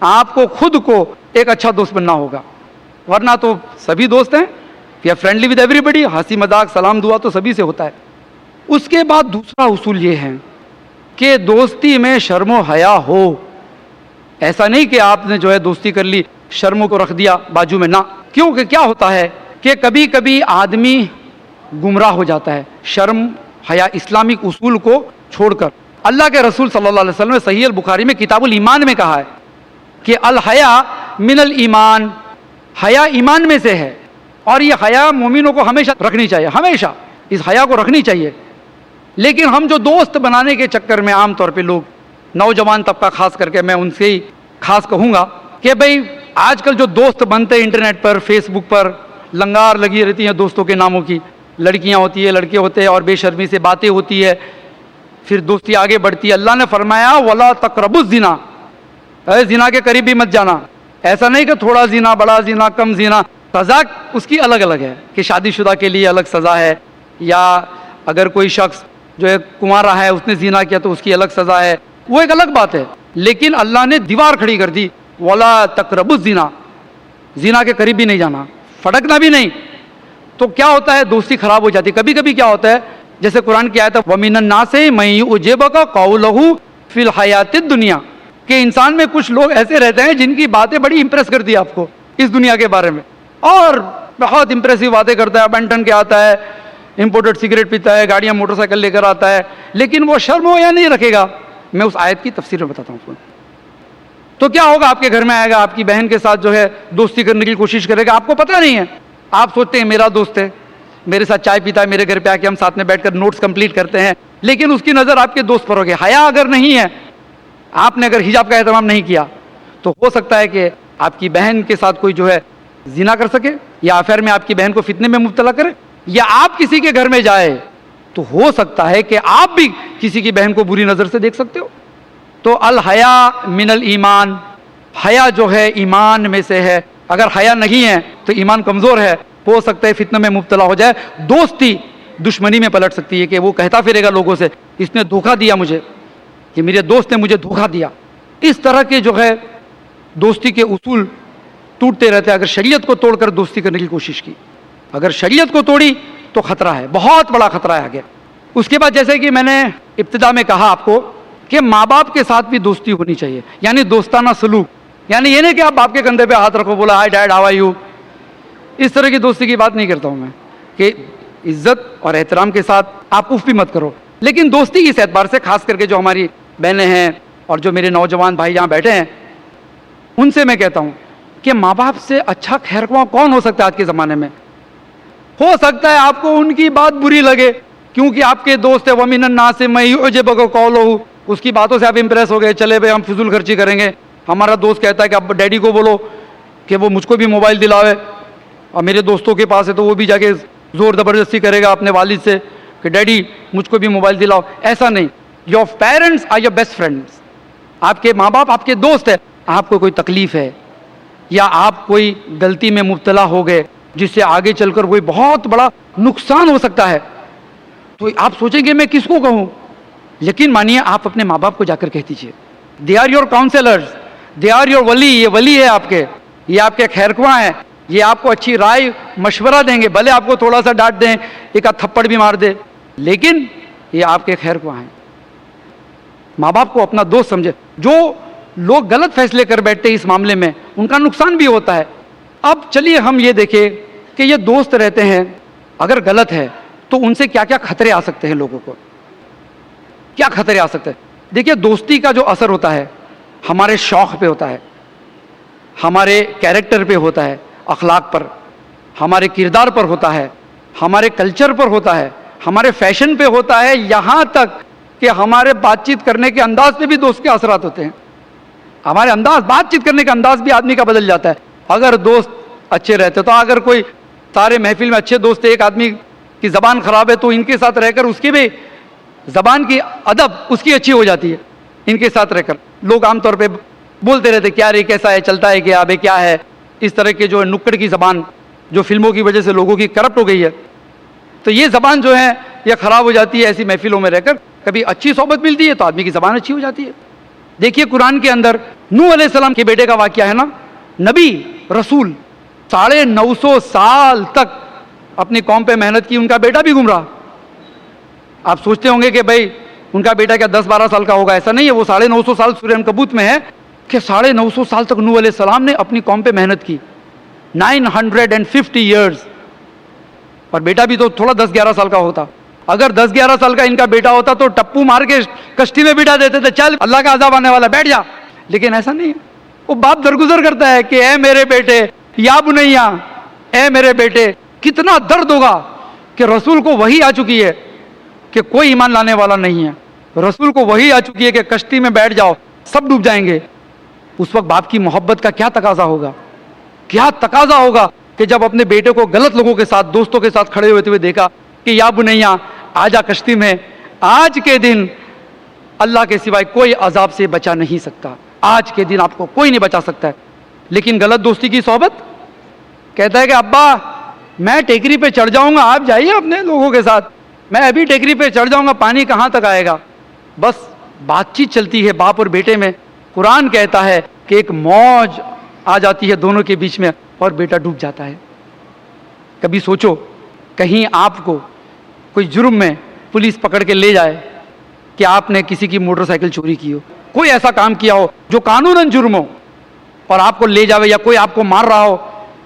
S2: آپ کو خود کو ایک اچھا دوست بننا ہوگا، ورنہ تو سبھی دوست ہیں. We are friendly with everybody, ہنسی مذاق سلام دعا تو سبھی سے ہوتا ہے. اس کے بعد دوسرا اصول یہ ہے کہ دوستی میں شرم و حیا ہو. ایسا نہیں کہ آپ نے جو ہے دوستی کر لی شرموں کو رکھ دیا بازو میں، نہ. کیونکہ کیا ہوتا ہے کہ کبھی کبھی آدمی گمراہ ہو جاتا ہے شرم حیا اسلامک اصول کو چھوڑ کر. اللہ کے رسول صلی اللہ علیہ وسلم نے صحیح البخاری میں کتاب الایمان میں کہا ہے کہ الحیا من الایمان، حیا ایمان میں سے ہے. اور یہ حیا مومنوں کو ہمیشہ رکھنی چاہیے، ہمیشہ اس حیا کو رکھنی چاہیے. لیکن ہم جو دوست بنانے کے چکر میں عام طور پہ لوگ، نوجوان طبقہ خاص کر کے میں ان سے ہی خاص کہوں گا کہ بھئی آج کل جو دوست بنتے ہیں انٹرنیٹ پر، فیس بک پر لنگار لگی رہتی ہیں دوستوں کے ناموں کی. لڑکیاں ہوتی ہے، لڑکے ہوتے ہیں، اور بے شرمی سے باتیں ہوتی ہے، پھر دوستی آگے بڑھتی ہے. اللہ نے فرمایا وَلَا تَقْرَبُوا الزِّنَا، اے زنا کے قریب بھی مت جانا. ایسا نہیں کہ تھوڑا زنا، بڑا زنا، کم زنا. سزا اس کی الگ الگ ہے کہ شادی شدہ کے لیے الگ سزا ہے، یا اگر کوئی شخص جو ہے کنوارا ہے اس نے زنا کیا تو اس کی الگ سزا ہے، وہ ایک الگ بات ہے. لیکن اللہ نے دیوار کھڑی کر دی، وَلَا تَقْرَبُوا الزِّنَا، زنا کے قریب بھی نہیں جانا، پھٹکنا بھی نہیں. تو کیا ہوتا ہے دوستی خراب ہو جاتی. کبھی کبھی کیا ہوتا ہے جیسے قرآن کی آیت ہے وَمِنَ النَّاسِ مَن يُعْجِبُكَ قَوْلُهُ فِي الْحَيَاةِ الدُّنْيَا، کہ انسان میں کچھ لوگ ایسے رہتے ہیں جن کی باتیں بڑی امپریس کر دی آپ کو اس دنیا کے بارے میں، اور بہت امپریسو باتیں کرتا ہے، بنٹن کے آتا ہے، امپورٹڈ سگریٹ پیتا ہے، گاڑیاں موٹر سائیکل لے کر آتا ہے، لیکن وہ شرم ہو یا نہیں رکھے گا. میں اس آیت کی تفسیر میں بتاتا ہوں. تو کیا ہوگا، آپ کے گھر میں آئے گا، آپ کی بہن کے ساتھ جو ہے دوستی کرنے کی کوشش کرے گا، آپ کو پتہ نہیں ہے، آپ سوچتے ہیں میرا دوست ہے، میرے ساتھ چائے پیتا ہے، میرے گھر پہ آ کے ہم ساتھ میں بیٹھ کر نوٹس کمپلیٹ کرتے ہیں، لیکن اس کی نظر آپ کے دوست پر ہوگی. حیا اگر نہیں ہے، آپ نے اگر حجاب کا اہتمام نہیں کیا تو ہو سکتا ہے کہ آپ کی بہن کے ساتھ کوئی جو ہے زنا کر سکے، یا افیئر میں آپ کی بہن کو فتنے میں مبتلا کرے، یا آپ کسی کے گھر میں جائے تو ہو سکتا ہے کہ آپ بھی کسی کی بہن کو بری نظر سے دیکھ سکتے ہو. تو الحیا من الایمان، حیا جو ہے ایمان میں سے ہے. اگر حیا نہیں ہے تو ایمان کمزور ہے، ہو سکتا ہے فتنہ میں مبتلا ہو جائے، دوستی دشمنی میں پلٹ سکتی ہے کہ وہ کہتا پھرے گا لوگوں سے اس نے دھوکہ دیا مجھے، کہ میرے دوست نے مجھے دھوکہ دیا. اس طرح کے جو ہے دوستی کے اصول ٹوٹتے رہتے ہیں. اگر شریعت کو توڑ کر دوستی کرنے کی کوشش کی، اگر شریعت کو توڑی تو خطرہ ہے، بہت بڑا خطرہ ہے آگے. اس کے بعد جیسے کہ میں نے ابتدا میں کہا آپ کو کہ ماں باپ کے ساتھ بھی دوستی ہونی چاہیے، یعنی دوستانہ سلوک. یعنی یہ نہیں کہ آپ باپ کے کندھے پہ ہاتھ رکھو، بولا hi dad how are you. اس طرح کی دوستی کی بات نہیں کرتا ہوں میں، کہ عزت اور احترام کے ساتھ آپ اف بھی مت کرو. لیکن دوستی اس اعتبار سے، خاص کر کے جو ہماری بہنیں ہیں اور جو میرے نوجوان بھائی یہاں بیٹھے ہیں، ان سے میں کہتا ہوں کہ ماں باپ سے اچھا خیرخواہ کون ہو سکتا ہے آج کے زمانے میں. ہو سکتا ہے آپ کو ان کی بات بری لگے کیونکہ آپ کے دوست ہے، وَمِنَ النَّاسِ مَن يُعْجِبُكَ قَوْلُهُ، اس کی باتوں سے آپ امپریس ہو گئے، چلے بھائی ہم فضول خرچی کریں گے. ہمارا دوست کہتا ہے کہ اب ڈیڈی کو بولو کہ وہ مجھ کو بھی موبائل دلاوے، اور میرے دوستوں کے پاس ہے تو وہ بھی جا کے زور زبردستی کرے گا اپنے والد سے کہ ڈیڈی مجھ کو بھی موبائل دلاؤ. ایسا نہیں. Your parents are your best friends. آپ کے ماں باپ آپ کے دوست ہیں. آپ کو کوئی تکلیف ہے یا آپ کوئی غلطی میں مبتلا ہو گئے جس سے آگے چل کر کوئی بہت بڑا نقصان ہو سکتا ہے، تو آپ سوچیں گے میں کس کو کہوں. یقین مانیے آپ اپنے ماں باپ کو جا کر کہہ دیجیے. They are your counsellors, they are your ولی. یہ ولی ہے آپ کے، یہ آپ کے خیرخواہ ہیں، یہ آپ کو اچھی رائے مشورہ دیں گے. بھلے آپ کو تھوڑا سا ڈانٹ دیں، ایک آدھ تھپڑ بھی مار دے، لیکن یہ آپ کے خیرخواہ ہیں. ماں باپ کو اپنا دوست سمجھے. جو لوگ غلط فیصلے کر بیٹھتے اس معاملے میں، ان کا نقصان بھی ہوتا ہے۔ اب چلیے ہم یہ دیکھیں کہ یہ دوست رہتے ہیں، اگر غلط ہے تو ان سے کیا کیا خطرے آ سکتے ہیں، لوگوں کو کیا خطرے آ سکتے ہیں۔ دیکھیے دوستی کا جو اثر ہوتا ہے ہمارے شوق پہ ہوتا ہے، ہمارے کیریکٹر پہ ہوتا ہے، اخلاق پر، ہمارے کردار پر ہوتا ہے، ہمارے کلچر پر ہوتا ہے، ہمارے فیشن پہ ہوتا ہے، یہاں تک کہ ہمارے بات چیت کرنے کے انداز پہ بھی دوست کے اثرات ہوتے ہیں۔ ہمارے انداز، بات چیت کرنے کا انداز بھی آدمی کا بدل جاتا ہے اگر دوست اچھے رہتے۔ تو اگر کوئی سارے محفل میں اچھے دوست ہیں، ایک آدمی کی زبان خراب ہے تو ان کے ساتھ رہ کر اس کی بھی زبان کی ادب اس کی اچھی ہو جاتی ہے۔ ان کے ساتھ رہ کر لوگ عام طور پہ بولتے رہتے کیا رے، کیسا ہے، چلتا ہے کیا، ابے کیا ہے، اس طرح کے جو نکڑ کی زبان جو فلموں کی وجہ سے لوگوں کی کرپٹ ہو گئی ہے، تو یہ زبان جو ہے یہ خراب ہو جاتی ہے ایسی محفلوں میں رہ کر۔ کبھی اچھی صحبت ملتی ہے تو آدمی کی زبان اچھی ہو جاتی ہے۔ دیکھیے قرآن کے اندر نوح علیہ السلام کے بیٹے کا واقعہ ہے نا، نبی رسول 950 سال تک اپنی قوم پہ محنت کی، ان کا بیٹا بھی گمراہ۔ آپ سوچتے ہوں گے کہ بھائی ان کا بیٹا کیا 10-12 سال کا ہوگا، ایسا نہیں ہے، وہ 950 سال سورہ عنکبوت میں ہے کہ 950 سال تک نوح علیہ السلام نے اپنی قوم پہ محنت کی، 950 ایئرز، اور بیٹا بھی تو تھوڑا 10-11 سال کا ہوتا۔ اگر 10-11 سال کا ان کا بیٹا ہوتا تو ٹپو مار کے کشتی میں بٹھا دیتے تھے، چل اللہ کا عذاب آنے والا، بیٹھ جا۔ لیکن ایسا نہیں ہے، وہ باپ درگزر کرتا ہے کہ اے میرے بیٹے، یا بنیا، اے میرے بیٹے۔ کتنا درد ہوگا کہ رسول کو وحی آ چکی ہے کہ کوئی ایمان لانے والا نہیں ہے، رسول کو وحی آ چکی ہے کہ کشتی میں بیٹھ جاؤ، سب ڈوب جائیں گے۔ اس وقت باپ کی محبت کا کیا تقاضا ہوگا، کیا تقاضا ہوگا کہ جب اپنے بیٹے کو غلط لوگوں کے ساتھ، دوستوں کے ساتھ کھڑے ہوتے ہوئے دیکھا کہ یا بنیا آجا کشتی میں، آج کے دن اللہ کے سوائے کوئی عذاب سے بچا نہیں سکتا، آج کے دن آپ کو کوئی نہیں بچا سکتا ہے۔ لیکن غلط دوستی کی صحبت، کہتا ہے کہ ابا میں ٹیکری پہ چڑھ جاؤں گا، آپ جائیے اپنے لوگوں کے ساتھ، میں ابھی ٹیکری پہ چڑھ جاؤں گا، پانی کہاں تک آئے گا۔ بس بات چیت چلتی ہے باپ اور بیٹے میں، قرآن کہتا ہے کہ ایک موج آ جاتی ہے دونوں کے بیچ میں اور بیٹا ڈوب جاتا ہے۔ کبھی سوچو کہیں آپ کو کوئی جرم میں پولیس پکڑ کے لے جائے کہ آپ نے کسی کی موٹر سائیکل چوری کی ہو، کوئی ایسا کام کیا ہو جو قانوناً جرم ہو، اور آپ کو لے جاوے، یا کوئی آپ کو مار رہا ہو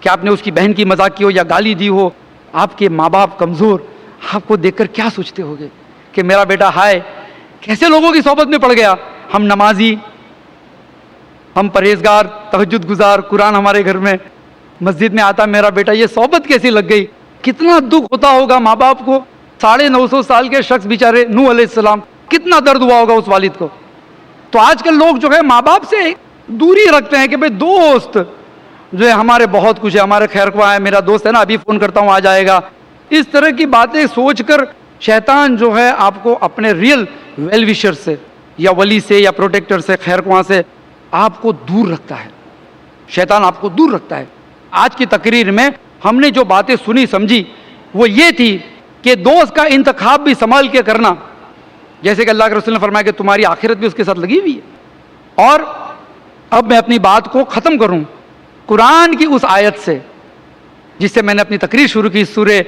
S2: کہ آپ نے اس کی بہن کی مذاق کی ہو یا گالی دی ہو، آپ کے ماں باپ کمزور، آپ کو دیکھ کر کیا سوچتے ہوگے کہ میرا بیٹا ہائے کیسے لوگوں کی صحبت میں پڑ گیا۔ ہم نمازی، ہم پرہیزگار، تہجد گزار، قرآن ہمارے گھر میں، مسجد میں آتا میرا بیٹا، یہ صحبت کیسی لگ گئی۔ کتنا دکھ ہوتا ہوگا ماں باپ کو، 950 سال کے شخص بیچارے نوح علیہ السلام، کتنا درد ہوا ہوگا اس والد کو۔ تو آج کل لوگ جو ہے ماں باپ سے دوری رکھتے ہیں کہ بھئی دوست جو ہے ہمارے بہت کچھ ہے، ہمارے خیر خواہ ہے، میرا دوست ہے نا، ابھی فون کرتا ہوں آ جائے گا۔ اس طرح کی باتیں سوچ کر شیطان جو ہے آپ کو اپنے ریئل ویل وشر سے یا ولی سے یا پروٹیکٹر سے، خیر خواہ سے آپ کو دور رکھتا ہے، شیطان آپ کو دور رکھتا ہے۔ آج کی تقریر میں ہم نے جو باتیں سنی سمجھی وہ یہ تھی کہ دوست کا انتخاب بھی سنبھال کے کرنا، جیسے کہ اللہ کے رسول نے فرمایا کہ تمہاری آخرت بھی اس کے ساتھ لگی ہوئی ہے۔ اور اب میں اپنی بات کو ختم کروں قرآن کی اس آیت سے جس سے میں نے اپنی تقریر شروع کی، سورہ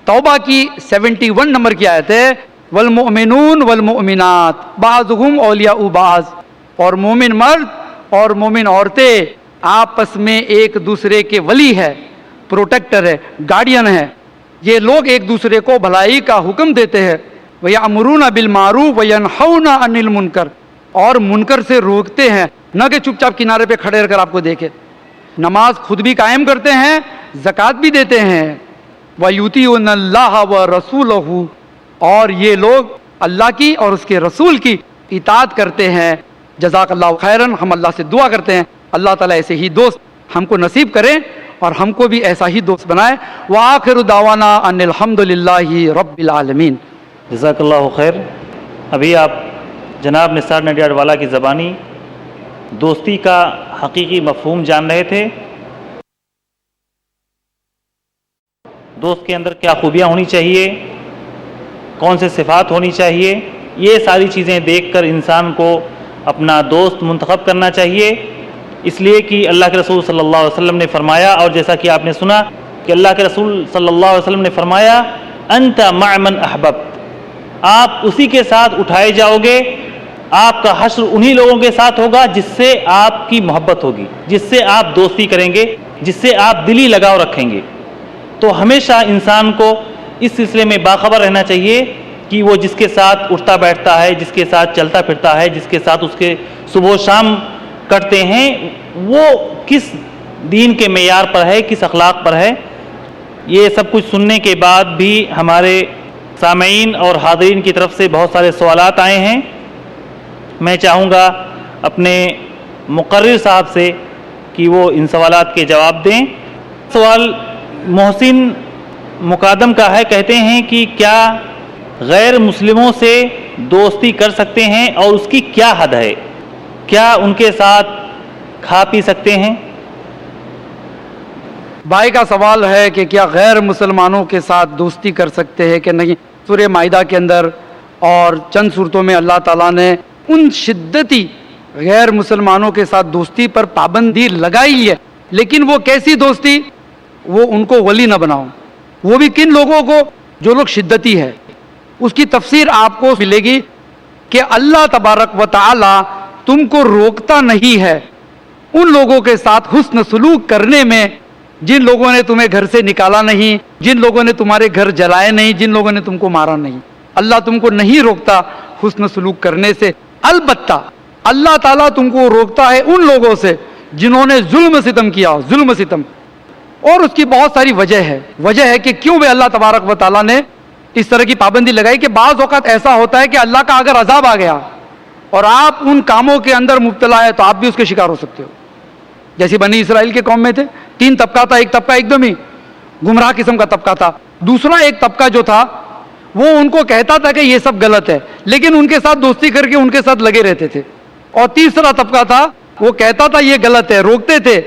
S2: توبہ کی 71 نمبر کی آیت ہے، والمؤمنون والمؤمنات بعضهم اولیاء بعض، اور مومن مرد اور مومن عورتیں آپس میں ایک دوسرے کے ولی ہے، پروٹیکٹر ہے، گارڈین ہے۔ یہ لوگ ایک دوسرے کو بھلائی کا حکم دیتے ہیں، وَيَأْمُرُونَ بِالْمَعْرُوفِ وَيَنْهَوْنَ عَنِ الْمُنْكَرِ، اور منکر سے روکتے ہیں، نہ کہ چپ چاپ کنارے پہ کھڑے رہ کر آپ کو دیکھے۔ نماز خود بھی قائم کرتے ہیں، زکوٰۃ بھی دیتے ہیں، وَيُطِيعُونَ اللَّهَ وَرَسُولَهُ، اور یہ لوگ اللہ کی اور اس کے رسول کی اطاعت کرتے ہیں۔ جزاک اللہ خیرن۔ ہم اللہ سے دعا کرتے ہیں اللہ تعالیٰ ایسے ہی دوست ہم کو نصیب کریں اور ہم کو بھی ایسا ہی دوست بنائے۔ وآخر دعوانا ان الحمد للہ رب العالمین۔
S1: جزاک اللہ خیر۔ ابھی آپ جناب نثار نڈیاڈ والا کی زبانی دوستی کا حقیقی مفہوم جان رہے تھے۔ دوست کے اندر کیا خوبیاں ہونی چاہیے، کون سے صفات ہونی چاہیے، یہ ساری چیزیں دیکھ کر انسان کو اپنا دوست منتخب کرنا چاہیے، اس لیے کہ اللہ کے رسول صلی اللہ علیہ وسلم نے فرمایا، اور جیسا کہ آپ نے سنا کہ اللہ کے رسول صلی اللہ علیہ وسلم نے فرمایا انت مع من احببت، آپ اسی کے ساتھ اٹھائے جاؤ گے آپ کا حشر انہی لوگوں کے ساتھ ہوگا جس سے آپ کی محبت ہوگی، جس سے آپ دوستی کریں گے، جس سے آپ دلی لگاؤ رکھیں گے۔ تو ہمیشہ انسان کو اس سلسلے میں باخبر رہنا چاہیے کہ وہ جس کے ساتھ اٹھتا بیٹھتا ہے، جس کے ساتھ چلتا پھرتا ہے، جس کے ساتھ اس کے صبح و شام کٹتے ہیں، وہ کس دین کے معیار پر ہے، کس اخلاق پر ہے۔ یہ سب کچھ سننے کے بعد بھی ہمارے سامعین اور حاضرین کی طرف سے بہت سارے سوالات آئے ہیں۔ میں چاہوں گا اپنے مقرر صاحب سے کہ وہ ان سوالات کے جواب دیں۔ سوال محسن مقادم کا ہے، کہتے ہیں کہ کیا غیر مسلموں سے دوستی کر سکتے ہیں اور اس کی کیا حد ہے؟ کیا ان کے ساتھ کھا پی سکتے ہیں؟
S2: بھائی کا سوال ہے کہ کیا غیر مسلمانوں کے ساتھ دوستی کر سکتے ہیں کہ نہیں۔ سورہ مائدہ کے اندر اور چند صورتوں میں اللہ تعالیٰ نے ان شدتی غیر مسلمانوں کے ساتھ دوستی پر پابندی لگائی ہے، لیکن وہ کیسی دوستی؟ وہ ان کو ولی نہ بناؤ۔ وہ بھی کن لوگوں کو؟ جو لوگ شدتی ہے۔ اس کی تفسیر آپ کو ملے گی کہ اللہ تبارک و تعالی تم کو روکتا نہیں ہے ان لوگوں کے ساتھ حسن سلوک کرنے میں جن لوگوں نے تمہیں گھر سے نکالا نہیں، جن لوگوں نے تمہارے گھر جلائے نہیں، جن لوگوں نے تم کو مارا نہیں۔ اللہ تم کو نہیں روکتا حسن سلوک کرنے سے، البتہ اللہ تعالیٰ تم کو روکتا ہے ان لوگوں سے جنہوں نے ظلم ستم کیا، ظلم ستم۔ اور اس کی بہت ساری وجہ ہے کہ کیوں بھی اللہ تبارک و تعالیٰ نے اس طرح کی پابندی لگائی کہ بعض اوقات ایسا ہوتا ہے کہ اللہ کا اگر عذاب آ گیا اور آپ ان کاموں کے اندر مبتلا ہے تو آپ بھی اس کے شکار ہو سکتے ہو۔ جیسے بنی اسرائیل کے قوم میں تھے، 3 طبقہ تھا۔ ایک طبقہ ایک دم ہی گمراہ قسم کا طبقہ تھا، دوسرا ایک طبقہ جو تھا وہ ان کو کہتا تھا کہ یہ سب غلط ہے، لیکن ان کے ساتھ دوستی کر کے ان کے ساتھ لگے رہتے تھے۔ اور تیسرا طبقہ تھا وہ کہتا تھا یہ غلط ہے، روکتے تھے،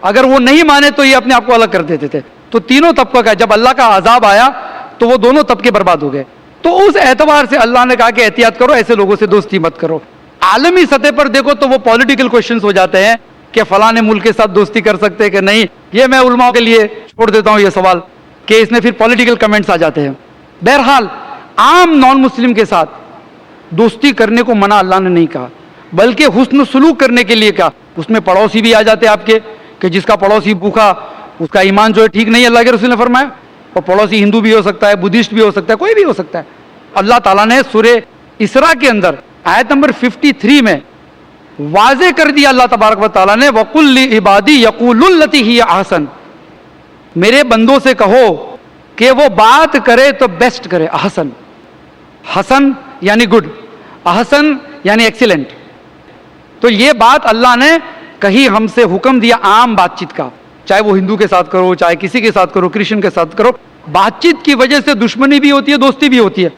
S2: اگر وہ نہیں مانے تو یہ اپنے آپ کو الگ کر دیتے تھے۔ تو تینوں طبقہ کا جب اللہ کا عذاب آیا تو وہ دونوں طبقے برباد ہو گئے۔ تو اس اعتبار سے اللہ نے کہا کہ احتیاط کرو، ایسے لوگوں سے دوستی مت کرو۔ عالمی سطح پر دیکھو تو وہ پولیٹیکل کوشچنز ہو جاتے ہیں کہ فلاں ملک کے ساتھ دوستی کر سکتے ہیں کہ نہیں۔ یہ میں علماء کے لیے چھوڑ دیتا ہوں یہ سوال کہ اس میں پھر پولیٹیکل کمنٹس آ جاتے ہیں۔ بہرحال عام نان مسلم کے ساتھ دوستی کرنے کو منع اللہ نے نہیں کہا، بلکہ حسن سلوک کرنے کے لیے کہا۔ اس میں پڑوسی بھی آ جاتے ہیں آپ کے کہ جس کا پڑوسی بھوکا، اس کا ایمان جو ہے ٹھیک نہیں، اللہ کے رسول نے فرمایا۔ اور پڑوسی ہندو بھی ہو سکتا ہے، بدھسٹ بھی ہو سکتا ہے، کوئی بھی ہو سکتا ہے۔ اللہ تعالیٰ نے سورہ اسراء کے اندر آیت نمبر 53 میں واضح کر دیا اللہ تبارک و تعالیٰ نے، وَقُلْ لِعِبَادِي يَقُولُوا الَّتِي هِيَ أَحْسَنُ، میرے بندوں سے کہو کہ وہ بات کرے تو بیسٹ کرے۔ احسن، حسن یعنی گڈ، احسن یعنی ایکسیلنٹ۔ تو یہ بات اللہ نے کہیں ہم سے حکم دیا عام بات چیت کا، چاہے وہ ہندو کے ساتھ کرو، چاہے کسی کے ساتھ کرو، کرسچن کے ساتھ کرو۔ بات چیت کی وجہ سے دشمنی بھی ہوتی ہے، دوستی بھی ہوتی ہے۔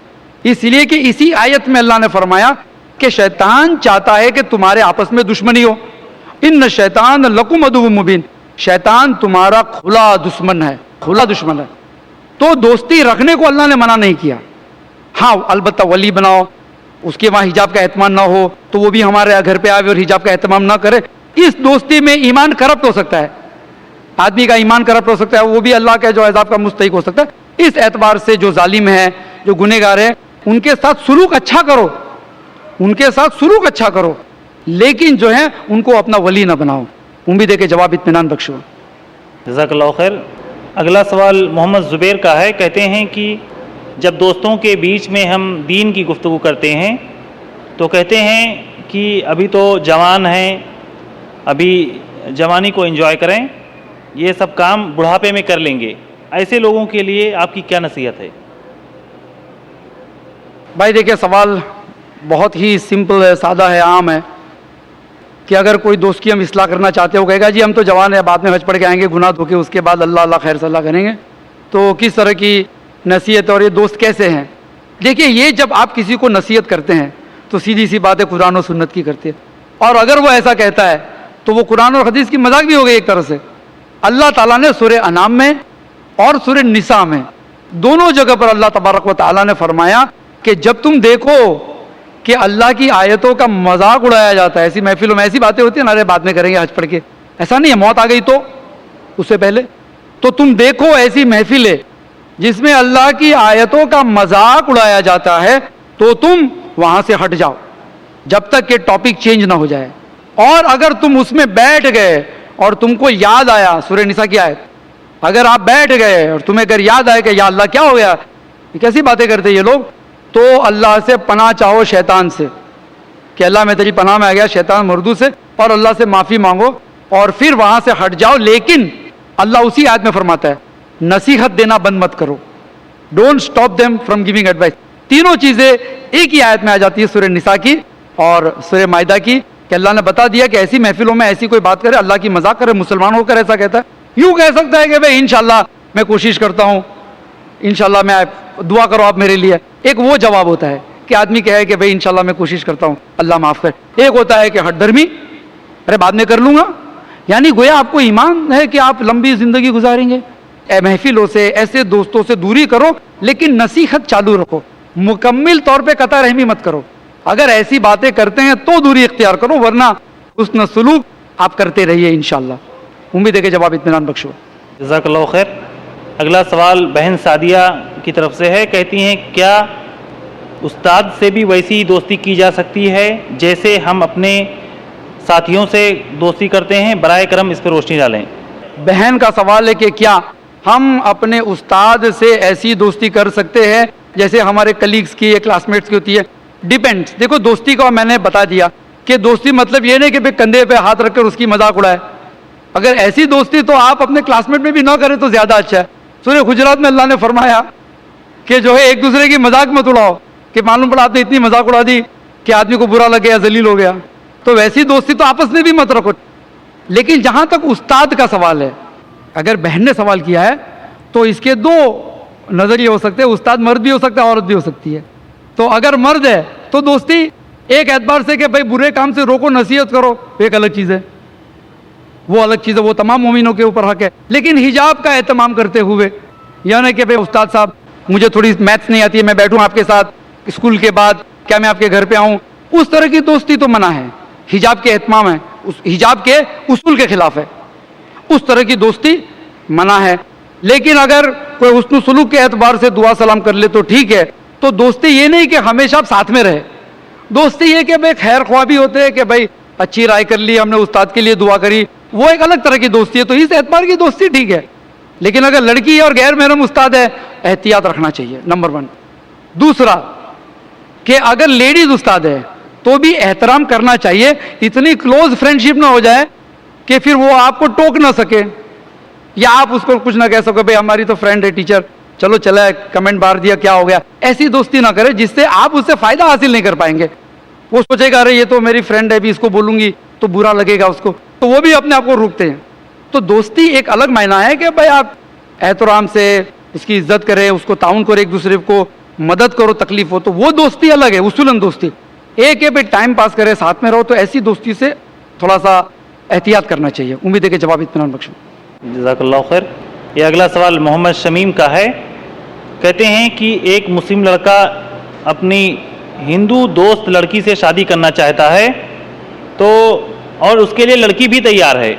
S2: اس لیے کہ اسی آیت میں اللہ نے فرمایا کہ شیطان چاہتا ہے کہ تمہارے آپس میں دشمنی ہو۔ ان شیطان لکم عدو مبین، شیطان تمہارا کھلا دشمن ہے، کھلا دشمن ہے۔ تو دوستی رکھنے کو اللہ نے منع نہیں کیا۔ ہاں البتہ ولی بناؤ، اس کے وہاں حجاب کا اہتمام نہ ہو تو وہ بھی ہمارے گھر پہ آئے اور حجاب کا اہتمام نہ کرے، اس دوستی میں ایمان کرپٹ ہو سکتا ہے، آدمی کا ایمان کرپٹ ہو سکتا ہے، وہ بھی اللہ کے جو عذاب کا مستحق ہو سکتا ہے۔ اس اعتبار سے جو ظالم ہے، جو گنہگار ہے، ان کے ساتھ سلوک اچھا کرو، ان کے ساتھ سلوک اچھا کرو، لیکن جو ہے ان کو اپنا ولی نہ بناؤ۔ امید ہے کہ جواب اطمینان بخشو۔
S1: جزاک اللہ خیر۔ اگلا سوال محمد زبیر کا ہے، کہتے ہیں کہ جب دوستوں کے بیچ میں ہم دین کی گفتگو کرتے ہیں تو کہتے ہیں کہ ابھی تو جوان ہیں، ابھی جوانی کو انجوائے کریں، یہ سب کام بڑھاپے میں کر لیں گے۔ ایسے لوگوں کے لیے آپ کی کیا نصیحت ہے؟
S2: بھائی دیکھیے، سوال بہت ہی سمپل ہے، سادہ ہے، عام ہے کہ اگر کوئی دوست کی ہم اصلاح کرنا چاہتے ہو، کہے گا جی ہم تو جوان ہیں، بعد میں حج پڑھ کے آئیں گے، گناہ دھو کے اس کے بعد اللہ اللہ خیر صلاح کریں گے، تو کس طرح کی نصیحت اور یہ دوست کیسے ہیں؟ دیکھیے، یہ جب آپ کسی کو نصیحت کرتے ہیں تو سیدھی سی بات ہے قرآن و سنت کی کرتے ہیں، اور اگر وہ ایسا کہتا ہے تو وہ قرآن اور حدیث کی مذاق بھی ہو گئی ایک طرح سے۔ اللہ تعالیٰ نے سورہ انعام میں اور سورہ نساء میں دونوں جگہ پر اللہ تبارک و تعالیٰ نے فرمایا کہ جب تم دیکھو کہ اللہ کی آیتوں کا مذاق اڑایا جاتا ہے، ایسی محفلوں میں ایسی باتیں ہوتی ہیں نا، بعد میں کریں گے حج پڑھ کے، ایسا نہیں ہے، موت آ گئی تو اس سے پہلے تو تم دیکھو ایسی محفلیں جس میں اللہ کی آیتوں کا مذاق اڑایا جاتا ہے تو تم وہاں سے ہٹ جاؤ۔ جب تک کہ ٹاپک چینج نہ ہو جائے. اور اگر تم اس میں بیٹھ گئے اور تم کو یاد آیا, سورہ نساء کی آیت, اگر آپ بیٹھ گئے اور تمہیں اگر یاد آئے کہ یا اللہ کیا ہو گیا, یہ کیسی باتیں کرتے یہ لوگ, تو اللہ سے پناہ چاہو شیطان سے, کہ اللہ میں تیری پناہ میں آ گیا شیطان مردو سے, اور اللہ سے معافی مانگو اور پھر وہاں سے ہٹ جاؤ. لیکن اللہ اسی آیت میں فرماتا ہے نصیحت دینا بند مت کرو, don't stop them from giving advice. تینوں چیزیں ایک ہی آیت میں آ جاتی ہے, سورہ نساء کی اور سورہ مائدہ کی, کہ اللہ نے بتا دیا کہ ایسی محفلوں میں ایسی کوئی بات کرے, اللہ کی مذاق کرے, مسلمان ہو کر ایسا کہتا ہے. یوں کہہ سکتا ہے کہ بھائی انشاءاللہ میں کوشش کرتا ہوں, انشاءاللہ میں دعا کرو آپ میرے لیے. ایک وہ جواب ہوتا ہے کہ آدمی کہے کہ بھائی انشاءاللہ میں کوشش کرتا ہوں اللہ معاف کر. ایک ہوتا ہے کہ ہٹ دھرمی, ارے بعد میں کر لوں گا, یعنی گویا آپ کو ایمان ہے کہ آپ لمبی زندگی گزاریں گے. محفلوں سے ایسے دوستوں سے دوری کرو, لیکن نصیحت چالو رکھو, مکمل طور پہ قطع رحمی مت کرو. اگر ایسی باتیں کرتے ہیں تو دوری اختیار کرو, ورنہ حسن سلوک آپ کرتے رہیے انشاءاللہ. امید ہے کہ جواب اطمینان بخشو.
S1: جزاک اللہ خیر. اگلا سوال بہن سعدیہ کی طرف سے ہے, کہتی ہیں کیا استاد سے بھی ویسی دوستی کی جا سکتی ہے جیسے ہم اپنے ساتھیوں سے دوستی کرتے ہیں؟ برائے کرم اس پہ روشنی ڈالیں.
S2: بہن کا سوال ہے کہ کیا ہم اپنے استاد سے ایسی دوستی کر سکتے ہیں جیسے ہمارے کلیگز کی یا کلاس میٹس کی ہوتی ہے؟ ڈیپینڈس. دیکھو دوستی کا میں نے بتا دیا کہ دوستی مطلب یہ نہیں کہ کندھے پہ ہاتھ رکھ کر اس کی مذاق اڑائے. اگر ایسی دوستی تو آپ اپنے کلاس میٹ میں بھی نہ کریں تو زیادہ اچھا ہے. سورہ حجرات میں اللہ نے فرمایا کہ جو ہے ایک دوسرے کی مذاق مت اڑاؤ, کہ معلوم پڑا آپ نے اتنی مذاق اڑا دی کہ آدمی کو برا لگ گیا, ذلیل ہو گیا. تو ویسی دوستی تو آپس میں بھی مت رکھو. لیکن جہاں تک استاد کا سوال ہے, اگر بہن نے سوال کیا ہے تو اس کے دو نظریے ہو سکتے ہیں. استاد مرد بھی ہو سکتا ہے, عورت بھی ہو سکتی ہے. تو اگر مرد ہے تو دوستی ایک اعتبار سے کہ بھائی برے کام سے روکو, نصیحت کرو, ایک الگ چیز ہے, وہ الگ چیز ہے, وہ تمام مومنوں کے اوپر حق ہے. لیکن حجاب کا اہتمام کرتے ہوئے, یعنی کہ بھائی استاد صاحب مجھے تھوڑی میتھس نہیں آتی ہے, میں بیٹھوں آپ کے ساتھ اسکول کے بعد, کیا میں آپ کے گھر پہ آؤں, اس طرح کی دوستی تو منع ہے. حجاب کے اہتمام ہے, حجاب کے اصول کے خلاف ہے, اس طرح کی دوستی منع ہے. لیکن اگر کوئی حسن سلوک کے اعتبار سے دعا سلام کر لے تو ٹھیک ہے. تو دوستی یہ نہیں کہ ہمیشہ آپ ساتھ میں رہے, دوستی یہ کہ بھائی خیر خواہ بھی ہوتے ہیں کہ بھائی اچھی رائے کر لی, ہم نے استاد کے لیے دعا کری, وہ ایک الگ طرح کی دوستی ہے. تو اس اعتبار کی دوستی ٹھیک ہے. لیکن اگر لڑکی ہے اور غیر محرم استاد ہے, احتیاط رکھنا چاہیے, نمبر 1. دوسرا کہ اگر لیڈیز استاد ہے تو بھی احترام کرنا چاہیے. اتنی کلوز فرینڈشپ نہ ہو جائے کہ پھر وہ آپ کو ٹوک نہ سکے, یا آپ اس کو کچھ نہ کہہ سکو بھائی ہماری تو فرینڈ ہے ٹیچر, چلو چلا کمنٹ بار دیا کیا ہو گیا. ایسی دوستی نہ کرے جس سے آپ اس سے فائدہ حاصل نہیں کر پائیں گے. وہ سوچے گا ارے یہ تو میری فرینڈ ہے, بھی اس کو بولوں گی تو برا لگے گا اس کو, تو وہ بھی اپنے آپ کو روکتے ہیں. تو دوستی ایک الگ معنی ہے کہ بھائی آپ احترام سے اس کی عزت کریں, اس کو تعاون کرو, ایک دوسرے کو مدد کرو تکلیف ہو, تو وہ دوستی الگ ہے. اصولاً دوستی ایک ہے بھائی ٹائم پاس کرے, ساتھ میں رہو, تو ایسی دوستی سے تھوڑا سا احتیاط کرنا چاہیے. امید ہے کہ جواب اطمینان بخشو.
S1: جزاک اللہ خیر. یہ اگلا سوال محمد شمیم کا ہے, کہتے ہیں کہ ایک مسلم لڑکا اپنی ہندو دوست لڑکی سے شادی کرنا چاہتا ہے, تو اور اس کے لیے لڑکی بھی تیار ہے,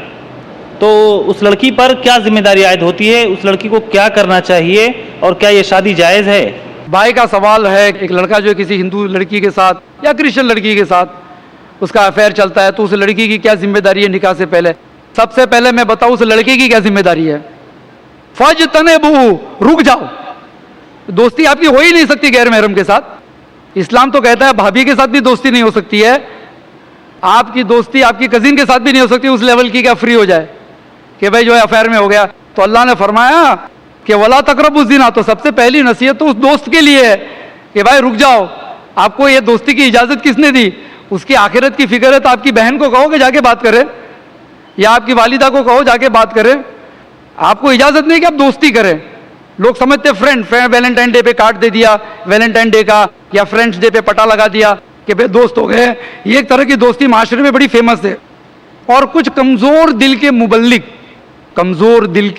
S1: تو اس لڑکی پر کیا ذمہ داری عائد ہوتی ہے؟ اس لڑکی کو کیا کرنا چاہیے, اور کیا یہ شادی جائز ہے؟
S2: بھائی کا سوال ہے, ایک لڑکا جو ہے کسی ہندو لڑکی کے ساتھ یا کرسچن لڑکی کے ساتھ اس کا افیئر چلتا ہے, تو اس لڑکی کی کیا ذمہ داری ہے نکاح سے پہلے؟ سب سے پہلے میں بتاؤں اس لڑکے کی کیا ذمہ داری ہے. فَاجْتَنِبُوهُ, رک جاؤ. دوستی آپ کی ہو ہی نہیں سکتی غیر محرم کے ساتھ. اسلام تو کہتا ہے بھابھی کے ساتھ بھی دوستی نہیں ہو سکتی ہے, آپ کی دوستی آپ کی کزن کے ساتھ بھی نہیں ہو سکتی اس لیول کی کہ فری ہو جائے کہ بھائی جو ہے افیئر میں ہو گیا. تو اللہ نے فرمایا کہ وَلَا تَقْرَبُوا الزِّنَا, تو سب سے پہلی نصیحت تو اس دوست کے لیے ہے کہ بھائی رک جاؤ. آپ کو یہ دوستی کی اجازت کس نے دی؟ اس کی آخرت کی فکر ہے تو آپ کی بہن کو کہو کہ جا کے بات کرے, یا آپ کی والدہ کو کہو جا کے بات کرے. آپ کو اجازت نہیں کہ آپ دوستی کریں. لوگ سمجھتے فرینڈ ویلنٹائن ڈے پہ کارڈ دے دیا ویلنٹائن ڈے کا, یا فرینڈس ڈے پہ پٹا لگا دیا کہ بھائی دوست ہو گئے. یہ ایک طرح کی دوستی معاشرے میں بڑی فیمس ہے. اور کچھ کمزور دل کے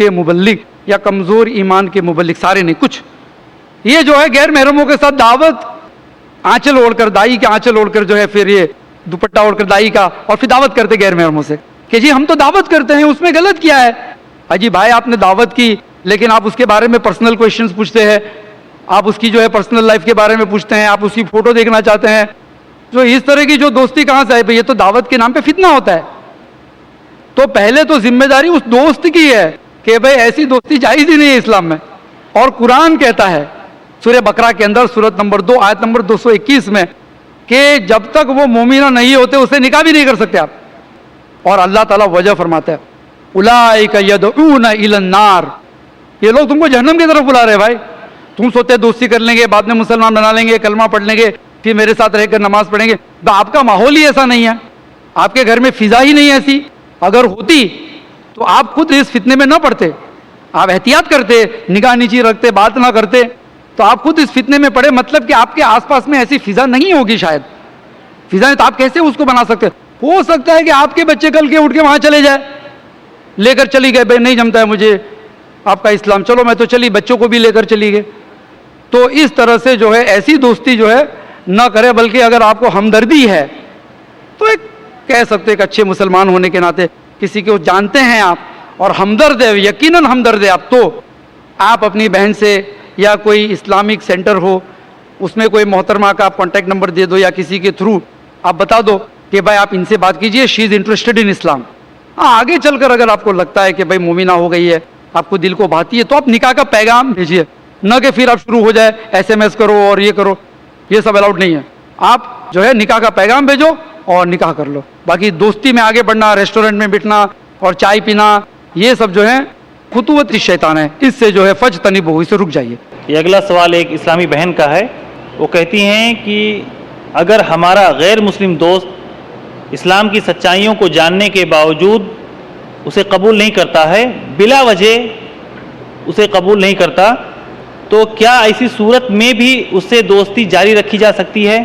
S2: مبلغ یا کمزور ایمان کے مبلغ, سارے نہیں, کچھ یہ جو ہے غیر محرموں کے ساتھ دعوت, آنچل اوڑھ کر, دائی کے آنچل اوڑھ کر جو ہے پھر یہ دوپٹہ اوڑھ کر دائی کا, اور پھر دعوت کرتے غیر محرموں سے کہ جی ہم تو دعوت کرتے ہیں, اس میں غلط کیا ہے؟ جی بھائی آپ نے دعوت کی, لیکن آپ اس کے بارے میں پرسنل کویشچنز پوچھتے ہیں, آپ اس کی جو ہے پرسنل لائف کے بارے میں پوچھتے ہیں, آپ اس کی فوٹو دیکھنا چاہتے ہیں, جو اس طرح کی جو دوستی کہاں سے ہے؟ یہ تو دعوت کے نام پہ فتنہ ہوتا ہے. تو پہلے تو ذمہ داری اس دوست کی ہے کہ بھائی ایسی دوستی جائز ہی نہیں ہے اسلام میں. اور قرآن کہتا ہے سورہ بقرہ کے اندر سورت نمبر 2 آیت نمبر 221 میں کہ جب تک وہ مومنہ نہیں ہوتے اسے نکاح بھی نہیں کر سکتے آپ. اور اللہ تعالیٰ وجہ فرماتا ہے اولئک یدعون الی النار، یہ لوگ تم کو جہنم کی طرف بلا رہے ہیں. بھائی تم سوتے دوستی کر لیں گے، بعد میں مسلمان بنا لیں گے، کلمہ پڑھ لیں گے، پھر میرے ساتھ رہ کر نماز پڑھیں گے. تو آپ کا ماحول ہی ایسا نہیں ہے، آپ کے گھر میں فضا ہی نہیں ایسی. اگر ہوتی تو آپ خود اس فتنے میں نہ پڑتے، آپ احتیاط کرتے، نگاہ نیچی رکھتے، بات نہ کرتے. تو آپ خود اس فتنے میں پڑے، مطلب کہ آپ کے آس پاس میں ایسی فضا نہیں ہوگی. شاید فضا ہے تو آپ کیسے اس کو بنا سکتے؟ ہو سکتا ہے کہ آپ کے بچے کل کے اٹھ کے وہاں چلے جائے، لے کر چلی گئے، بھائی نہیں جمتا ہے مجھے آپ کا اسلام، چلو میں تو چلی، بچوں کو بھی لے کر چلی گئے. تو اس طرح سے جو ہے ایسی دوستی جو ہے نہ کرے. بلکہ اگر آپ کو ہمدردی ہے تو ایک کہہ سکتے ایک اچھے مسلمان ہونے کے ناطے کسی کو جانتے ہیں آپ اور ہمدرد ہے، یقیناً ہمدرد ہے آپ، تو آپ اپنی بہن سے یا کوئی اسلامک سینٹر ہو اس میں کوئی محترمہ کا آپ کانٹیکٹ نمبر دے دو یا کسی کے تھرو آپ بتا دو کہ بھائی آپ ان سے بات کیجئے، شی از انٹرسٹڈ ان اسلام. ہاں آگے چل کر اگر آپ کو لگتا ہے کہ بھائی مومنہ ہو گئی ہے، آپ کو دل کو بھاتی ہے، تو آپ نکاح کا پیغام بھیجیے، نہ کہ پھر آپ شروع ہو جائے SMS کرو اور یہ کرو، یہ سب الاؤڈ نہیں ہے. آپ جو ہے نکاح کا پیغام بھیجو اور نکاح کر لو. باقی دوستی میں آگے بڑھنا، ریسٹورنٹ میں بیٹھنا اور چائے پینا، یہ سب جو ہے خطوط شیطان ہے، اس سے جو ہے فجتنبوہ، اس سے رک جائیے.
S1: یہ اگلا سوال ایک اسلامی بہن کا ہے. وہ کہتی ہیں کہ اگر ہمارا غیر مسلم دوست اسلام کی سچائیوں کو جاننے کے باوجود اسے قبول نہیں کرتا ہے، بلا وجہ اسے قبول نہیں کرتا، تو کیا ایسی صورت میں بھی اس سے دوستی جاری رکھی جا سکتی ہے؟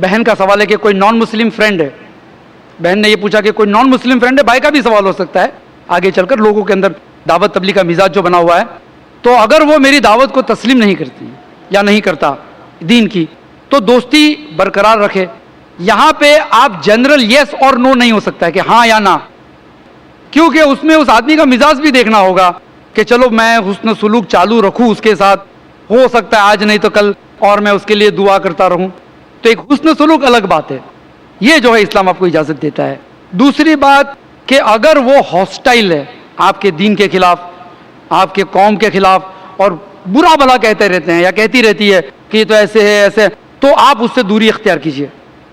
S2: بہن کا سوال ہے کہ کوئی نان مسلم فرینڈ ہے. بہن نے یہ پوچھا کہ کوئی نان مسلم فرینڈ ہے. بھائی کا بھی سوال ہو سکتا ہے آگے چل کر، لوگوں کے اندر دعوت تبلیغ کا مزاج جو بنا ہوا ہے. تو اگر وہ میری دعوت کو تسلیم نہیں کرتی یا نہیں کرتا دین کی، تو دوستی برقرار رکھے. یہاں پہ آپ جنرل یس اور نو نہیں ہو سکتا ہے کہ ہاں یا نہ، کیونکہ اس میں اس آدمی کا مزاج بھی دیکھنا ہوگا کہ چلو میں حسن سلوک چالو رکھوں اس کے ساتھ، ہو سکتا ہے آج نہیں تو کل اور میں اس کے لیے دعا کرتا رہوں. تو ایک حسن سلوک الگ بات ہے، یہ جو ہے اسلام آپ کو اجازت دیتا ہے. دوسری بات کہ اگر وہ ہاسٹائل ہے آپ کے دین کے خلاف، آپ کے قوم کے خلاف، اور برا بھلا کہتے رہتے ہیں یا کہتی رہتی ہے کہ یہ تو ایسے ہے ایسے ہے، تو آپ اس سے دوری اختیار کیجئے،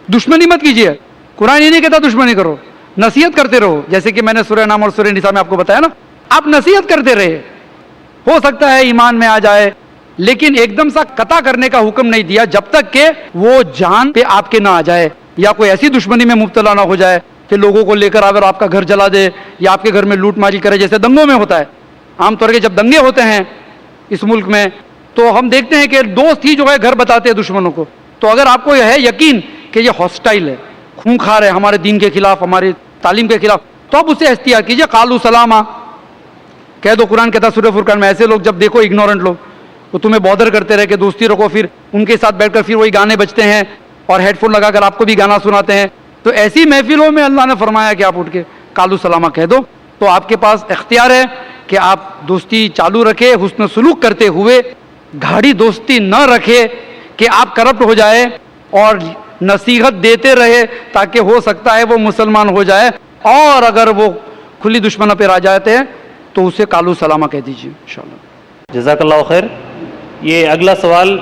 S2: دشمنی مت کیجئے. قرآن یہ نہیں کہتا دشمنی کرو، نصیحت کرتے رہو. جیسے کہ میں نے سورہ نام اور سورہ نساء میں آپ کو بتایا نا، آپ نصیحت کرتے رہے. ہو سکتا ہے ایمان میں آ جائے، لیکن ایک دم سا قطع کرنے کا حکم نہیں دیا جب تک کہ وہ جان پہ آپ کے نہ آ جائے یا کوئی ایسی دشمنی میں مبتلا نہ ہو جائے کہ لوگوں کو لے کر اگر آپ کا گھر جلا دے یا آپ کے گھر میں لوٹ ماری کرے، جیسے دنگوں میں ہوتا ہے. عام طور کے جب دنگے ہوتے ہیں اس ملک میں تو ہم دیکھتے ہیں کہ دوست ہی جو ہے گھر بتاتے ہیں دشمنوں کو. تو اگر آپ کو یہ ہے یقین کہ یہ ہاسٹائل ہے، خونخوار ہے ہمارے دین کے خلاف، ہماری تعلیم کے خلاف، تو آپ اسے اختیار کیجئے. قالوا سلاما کہہ دو. قرآن کہتا سورہ فرقان میں ایسے لوگ جب دیکھو اگنورنٹ لوگ، وہ تمہیں بودر کرتے رہے کہ دوستی رکھو، پھر ان کے ساتھ بیٹھ کر پھر وہی گانے بجتے ہیں اور ہیڈ فون لگا کر آپ کو بھی گانا سناتے ہیں، تو ایسی محفلوں میں اللہ نے فرمایا کہ آپ اٹھ کے قالوا سلاما کہہ دو. تو آپ کے پاس اختیار ہے کہ آپ دوستی چالو رکھے، حسن سلوک کرتے ہوئے. گاڑی دوستی نہ رکھے کہ آپ کرپٹ ہو جائے اور نصیحت دیتے رہے تاکہ ہو سکتا ہے وہ مسلمان ہو جائے، اور اگر وہ کھلی دشمنوں پہ آ جاتے ہیں تو اسے قالوا سلاما کہہ دیجیے انشاءاللہ.
S1: جزاک اللہ خیر. یہ اگلا سوال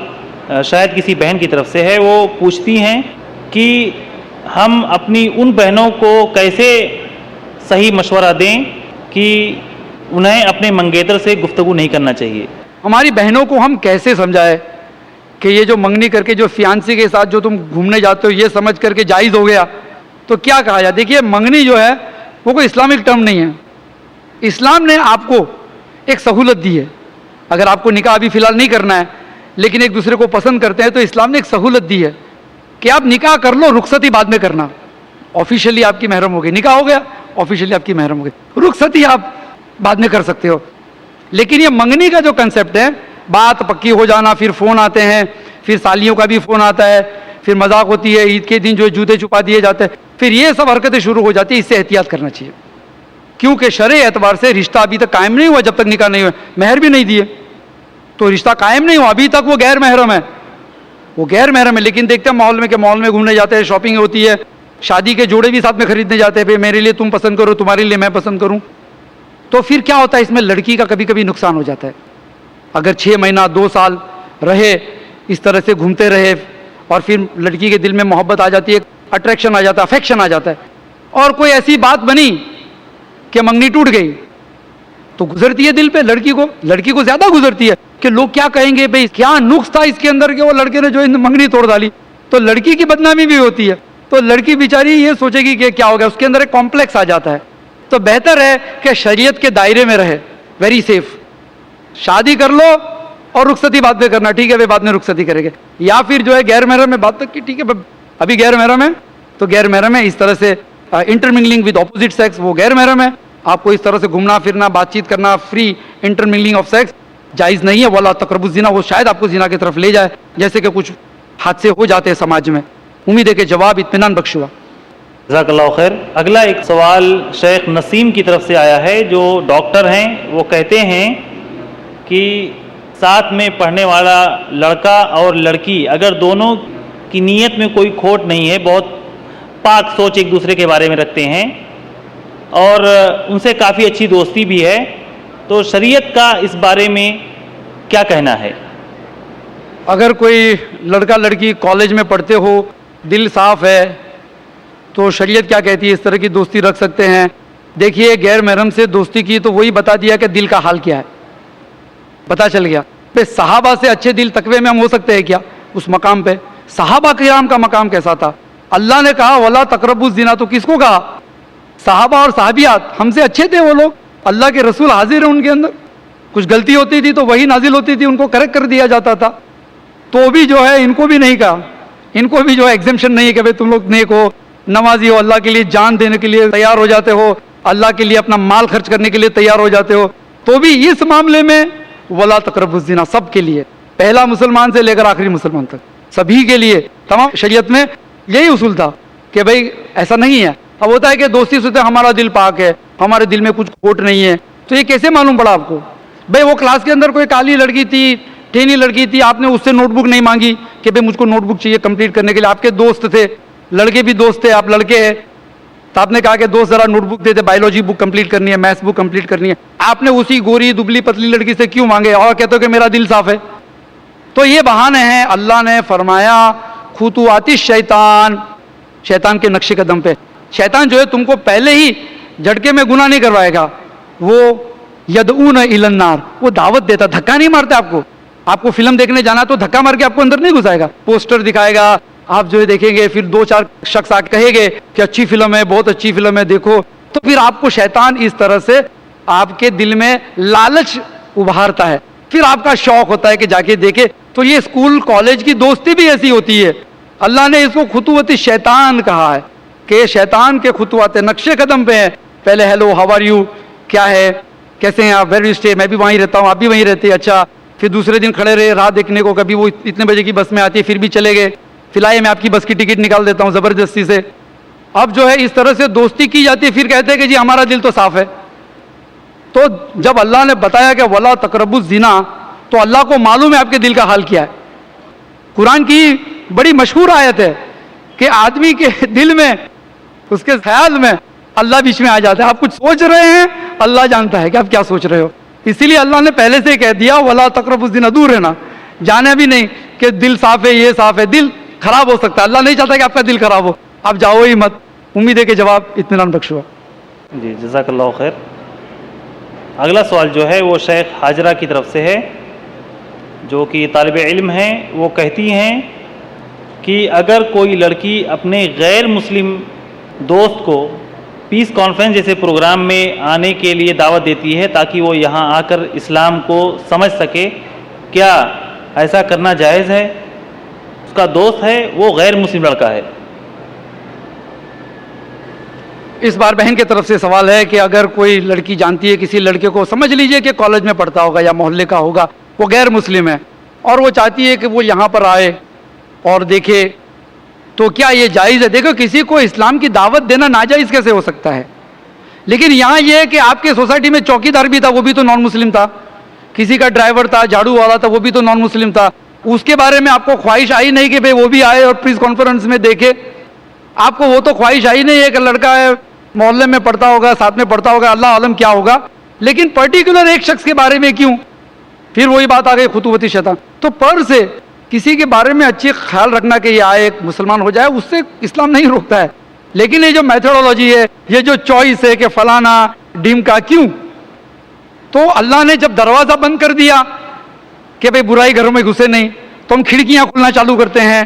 S1: شاید کسی بہن کی طرف سے ہے. وہ پوچھتی ہیں کہ ہم اپنی ان بہنوں کو کیسے صحیح مشورہ دیں کہ انہیں اپنے منگیتر سے گفتگو نہیں کرنا چاہیے.
S2: ہماری بہنوں کو ہم کیسے سمجھائے کہ یہ جو منگنی کر کے جو فیانسی کے ساتھ جو تم گھومنے جاتے ہو یہ سمجھ کر کے جائز ہو گیا، تو کیا کہا جائے؟ دیکھیے منگنی جو ہے وہ کوئی اسلامک ٹرم نہیں ہے. اسلام نے آپ کو ایک سہولت دی ہے. اگر آپ کو نکاح ابھی فی الحال نہیں کرنا ہے لیکن ایک دوسرے کو پسند کرتے ہیں تو اسلام نے ایک سہولت دی ہے کہ آپ نکاح کر لو، رخصتی بعد میں کرنا. آفیشیلی آپ کی محرم ہو گئی، نکاح ہو گیا، آفیشیلی آپ کی محرم ہو گئی، رخصتی آپ بعد میں کر سکتے ہو. لیکن یہ منگنی کا جو کنسیپٹ ہے، بات پکی ہو جانا، پھر فون آتے ہیں، پھر سالیوں کا بھی فون آتا ہے، پھر مذاق ہوتی ہے، عید کے دن جو جوتے چھپا دیے جاتے ہیں، پھر یہ سب حرکتیں شروع ہو جاتی ہیں. اس سے احتیاط کرنا چاہیے کیونکہ شرعی اعتبار سے رشتہ ابھی تک قائم نہیں ہوا جب تک نکاح نہیں ہوا، مہر بھی نہیں دیے تو رشتہ قائم نہیں ہوا، ابھی تک وہ غیر محرم ہے. وہ غیر محرم ہے، لیکن دیکھتے ہیں ماحول میں کہ مال میں گھومنے جاتے ہیں، شاپنگ ہوتی ہے، شادی کے جوڑے بھی ساتھ میں خریدنے جاتے ہیں، بھائی میرے لیے تم پسند کرو، تمہارے لیے میں پسند کروں. تو پھر کیا ہوتا ہے اس میں لڑکی کا کبھی کبھی نقصان ہو جاتا ہے. اگر 6 مہینہ 2 سال رہے اس طرح سے گھومتے رہے اور پھر لڑکی کے دل میں محبت آ جاتی ہے، اٹریکشن آ جاتا ہے، افیکشن آ جاتا ہے، اور کوئی ایسی بات بنی کہ منگنی ٹوٹ گئی تو گزرتی ہے دل پہ لڑکی کو زیادہ گزرتی ہے کہ لوگ کیا کہیں گے، بھئی کیا نقص تھا اس کے اندر کہ وہ لڑکے نے جو منگنی توڑ ڈالی. تو لڑکی کی بدنامی بھی ہوتی ہے، تو لڑکی بیچاری یہ سوچے گی کہ کیا ہو گیا، اس کے اندر ایک کمپلیکس آ جاتا ہے. تو بہتر ہے کہ شریعت کے دائرے میں رہے، ویری سیف. شادی کر لو اور رخصتی بعد میں کرنا، ٹھیک ہے بعد میں رخصتی کریں گے، یا پھر جو ہے غیر محرم میں بات تک کی، ٹھیک ہے ابھی غیر محرم ہے تو غیر محرم ہے. اس طرح سے انٹرمنگلنگ ود اپوزٹ سیکس وہ غیر محرم ہے. آپ کو اس طرح سے گھومنا پھرنا، بات چیت کرنا، فری انٹرمنگلنگ آف سیکس جائز نہیں ہے. ولا تقربوا الزنا، وہ شاید آپ کو زنا کی طرف لے جائے، جیسے کہ کچھ حادثے ہو جاتے ہیں سماج میں. امید ہے کہ جواب اطمینان بخش ہوا.
S1: جزاک اللہ خیر. اگلا ایک سوال شیخ نسیم کی طرف سے آیا ہے، جو ڈاکٹر ہیں. وہ کہتے ہیں کہ ساتھ میں پڑھنے والا لڑکا اور لڑکی اگر دونوں کی نیت میں کوئی کھوٹ نہیں ہے، بہت پاک سوچ ایک دوسرے کے بارے میں رکھتے ہیں اور ان سے کافی اچھی دوستی بھی ہے، تو شریعت کا اس بارے میں کیا کہنا ہے؟
S2: اگر کوئی لڑکا لڑکی کالج میں پڑھتے ہو، دل صاف ہے، تو شریعت کیا کہتی ہے؟ اس طرح کی دوستی رکھ سکتے ہیں. دیکھیے غیر محرم سے دوستی کی تو وہی بتا دیا کہ دل کا حال کیا ہے، پتہ چل گیا. پہ صحابہ سے اچھے دل تقوی میں ہم ہو سکتے ہیں کیا اس مقام پہ؟ صحابہ کرام کا مقام کیسا تھا؟ اللہ نے کہا ولا تقربوا الزنا، تو کس کو کہا؟ صحابہ اور صحابیات. ہم سے اچھے تھے وہ لوگ، اللہ کے رسول حاضر ہیں ان کے اندر. کچھ غلطی ہوتی تھی تو وہی نازل ہوتی تھی، ان کو کریکٹ کر دیا جاتا تھا. تو بھی جو ہے ان کو بھی نہیں کہا، ان کو بھی جو ہے ایگزمپشن نہیں ہے کہ بھئی تم لوگ نیک ہو، نمازی ہو، اللہ کے لیے جان دینے کے لیے تیار ہو جاتے ہو، اللہ کے لیے اپنا مال خرچ کرنے کے لیے تیار ہو جاتے ہو. تو بھی اس معاملے میں ولا تقربوا الزنا سب کے لیے، پہلا مسلمان سے لے کر آخری مسلمان تک سبھی کے لیے، تمام شریعت میں یہی اصول تھا کہ بھئی ایسا نہیں ہے. اب ہوتا ہے کہ دوستی سے ہمارا دل پاک ہے، ہمارے دل میں کچھ کھوٹ نہیں ہے، تو یہ کیسے معلوم پڑا آپ کو؟ بھئی وہ کلاس کے اندر کوئی کالی لڑکی تھی، ٹھینی لڑکی تھی، آپ نے اس سے نوٹ بک نہیں مانگی کہ بھئی مجھ کو نوٹ بک چاہیے کمپلیٹ کرنے کے لیے. آپ کے دوست تھے، لڑکے بھی دوست تھے، آپ لڑکے ہیں، تو آپ نے کہا کہ دوست ذرا نوٹ بک دے دے، بایولوجی بک کمپلیٹ کرنی ہے، میتھس بک کمپلیٹ کرنی ہے. آپ نے اسی گوری دبلی پتلی لڑکی سے کیوں مانگے اور کہتے ہو کہ میرا دل صاف ہے؟ تو یہ بہانے ہیں. اللہ نے فرمایا خطوات الشیطان، شیطان کے نقش قدم پہ. شیطان جو ہے تم کو پہلے ہی جھٹکے میں گناہ نہیں کروائے گا، وہ یدعون الی النار، وہ دعوت دیتا، دھکا نہیں مارتا آپ کو. آپ کو فلم دیکھنے جانا تو دھکا مار کے آپ کو اندر نہیں گھسائے گا، پوسٹر دکھائے گا، آپ جو ہے دیکھیں گے، پھر 2-4 شخص آ کے کہے گے کہ اچھی فلم ہے، بہت اچھی فلم ہے، دیکھو. تو پھر آپ کو شیطان اس طرح سے آپ کے دل میں لالچ ابھارتا ہے، پھر آپ کا شوق ہوتا ہے کہ جا کے دیکھے. تو یہ اسکول کالج کی دوستی بھی ایسی ہوتی ہے. اللہ نے اس کو خطوط شیطان کہا ہے کہ شیطان کے خطوات نقش قدم پہ ہیں. پہلے ہیلو ہاؤ آر یو، کیا ہے، کیسے ہیں آپ، ویئر یو اسٹے، میں بھی وہیں رہتا ہوں، آپ بھی وہیں رہتے ہیں، اچھا. پھر دوسرے دن کھڑے رہے راہ دیکھنے کو، کبھی وہ اتنے بجے کی بس میں آتی ہے پھر بھی چلے گئے، فی میں آپ کی بس کی ٹکٹ نکال دیتا ہوں زبردستی سے. اب جو ہے اس طرح سے دوستی کی جاتی ہے، پھر کہتے ہیں کہ جی ہمارا دل تو صاف ہے. تو جب اللہ نے بتایا کہ ولا تقربوا الزنا، تو اللہ کو معلوم ہے آپ کے دل کا حال کیا ہے. قرآن کی بڑی مشہور آیت ہے کہ آدمی کے دل میں، اس کے خیال میں اللہ بیچ میں آ جاتا ہے. آپ کچھ سوچ رہے ہیں، اللہ جانتا ہے کہ آپ کیا سوچ رہے ہو. اسی لیے اللہ نے پہلے سے کہہ دیا ولا تقربوا الزنا، دور رہنا، جانا بھی نہیں کہ دل صاف ہے، یہ صاف ہے. دل خراب ہو سکتا ہے، اللہ نہیں چاہتا کہ آپ کا دل خراب ہو، آپ جاؤ ہی مت. امید ہے کہ جواب اطمینان بخش ہوا.
S1: جی جزاک اللہ خیر. اگلا سوال جو ہے وہ شیخ حاجرہ کی طرف سے ہے، جو کہ طالب علم ہیں. وہ کہتی ہیں کہ اگر کوئی لڑکی اپنے غیر مسلم دوست کو پیس کانفرنس جیسے پروگرام میں آنے کے لیے دعوت دیتی ہے تاکہ وہ یہاں آ کر اسلام کو سمجھ سکے، کیا ایسا کرنا جائز ہے؟ اس کا دوست ہے وہ غیر مسلم لڑکا ہے.
S2: اس بار بہن کی طرف سے سوال ہے کہ اگر کوئی لڑکی جانتی ہے کسی لڑکے کو، سمجھ لیجئے کہ کالج میں پڑھتا ہوگا یا محلے کا ہوگا، وہ غیر مسلم ہے اور وہ چاہتی ہے کہ وہ یہاں پر آئے اور دیکھے، تو کیا یہ جائز ہے؟ دیکھو کسی کو اسلام کی دعوت دینا ناجائز کیسے ہو سکتا ہے؟ لیکن یہاں یہ ہے کہ آپ کے سوسائٹی میں چوکی دار بھی تھا، وہ بھی تو نان مسلم تھا. کسی کا ڈرائیور تھا، جھاڑو والا تھا، وہ بھی تو نان مسلم تھا. اس کے بارے میں آپ کو خواہش آئی نہیں کہ بھئی وہ بھی آئے اور پریس کانفرنس میں دیکھے؟ آپ کو وہ تو خواہش آئی نہیں ہے کہ لڑکا ہے محلے میں پڑھتا ہوگا، ساتھ میں پڑھتا ہوگا، اللہ عالم کیا ہوگا، لیکن پرٹیکولر ایک شخص کے بارے میں کیوں؟ پھر وہی بات آ گئی خطوط شیطان. تو پر سے کسی کے بارے میں اچھی خیال رکھنا کہ یہ آئے ایک مسلمان ہو جائے، اس سے اسلام نہیں روکتا ہے. لیکن یہ جو میتھڈولوجی ہے، یہ جو چوائس ہے کہ فلانا ڈیم کا کیوں، تو اللہ نے جب دروازہ بند کر دیا کہ بھئی برائی گھروں میں گھسے نہیں، تو ہم کھڑکیاں کھلنا چالو کرتے ہیں،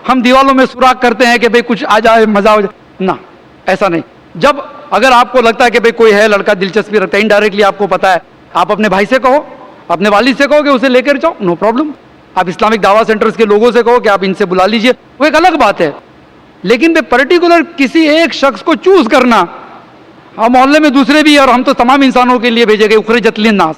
S2: ہم دیوالوں میں سوراخ کرتے ہیں کہ بھئی کچھ آ جائے، مزہ ہو جائے. نہ، ایسا نہیں. جب اگر آپ کو لگتا ہے کہ بھئی کوئی ہے لڑکا دلچسپی رکھتا ہے، انڈائریکٹلی آپ کو پتا ہے، آپ اپنے بھائی سے کہو، اپنے والد سے کہو کہ اسے لے کر جاؤ، نو پرابلم. آپ اسلامک دعویٰ سینٹرز کے لوگوں سے کہو کہ آپ ان سے بلا لیجئے، وہ ایک الگ بات ہے. لیکن بے پرٹیکولر کسی ایک شخص کو چوز کرنا، ہم محلے میں دوسرے بھی، اور ہم تو تمام انسانوں کے لیے بھیجے گئے، اخرجت للناس.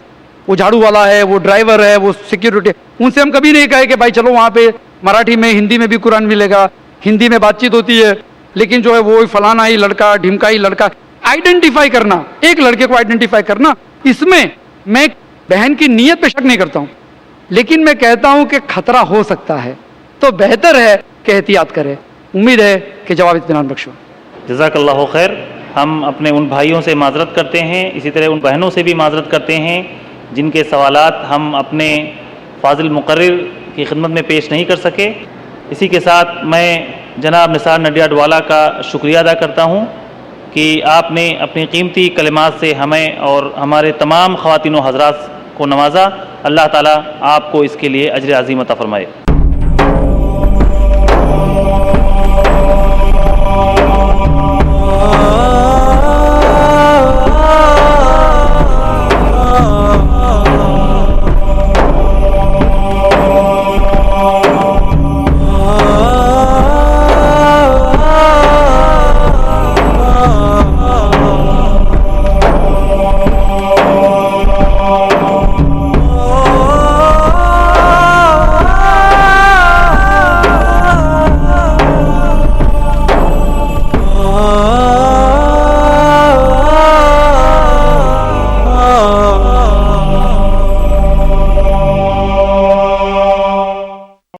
S2: وہ جھاڑو والا ہے، وہ ڈرائیور ہے، وہ سیکیورٹی، ان سے ہم کبھی نہیں کہے کہ بھائی چلو وہاں پہ مراٹھی میں ہندی میں بھی قرآن ملے گا، ہندی میں بات چیت ہوتی ہے، لیکن جو ہے وہ فلانا ہی لڑکا، ڈھمکا ہی لڑکا. آئیڈینٹیفائی کرنا، ایک لڑکے کو آئیڈینٹیفائی کرنا، اس میں میں بہن کی نیت پہ شک نہیں کرتا ہوں، لیکن میں کہتا ہوں کہ خطرہ ہو سکتا ہے، تو بہتر ہے کہ احتیاط کرے. امید ہے کہ جواب اطمینان بخشو.
S1: جزاک اللہ خیر. ہم اپنے ان بھائیوں سے معذرت کرتے ہیں، اسی طرح ان بہنوں سے بھی معذرت کرتے ہیں جن کے سوالات ہم اپنے فاضل مقرر کی خدمت میں پیش نہیں کر سکے. اسی کے ساتھ میں جناب نثار نڈیاڈ والا کا شکریہ ادا کرتا ہوں کہ آپ نے اپنی قیمتی کلمات سے ہمیں اور ہمارے تمام خواتین و حضرات کو نوازا. اللہ تعالیٰ آپ کو اس کے لیے اجر عظیم عطا فرمائے.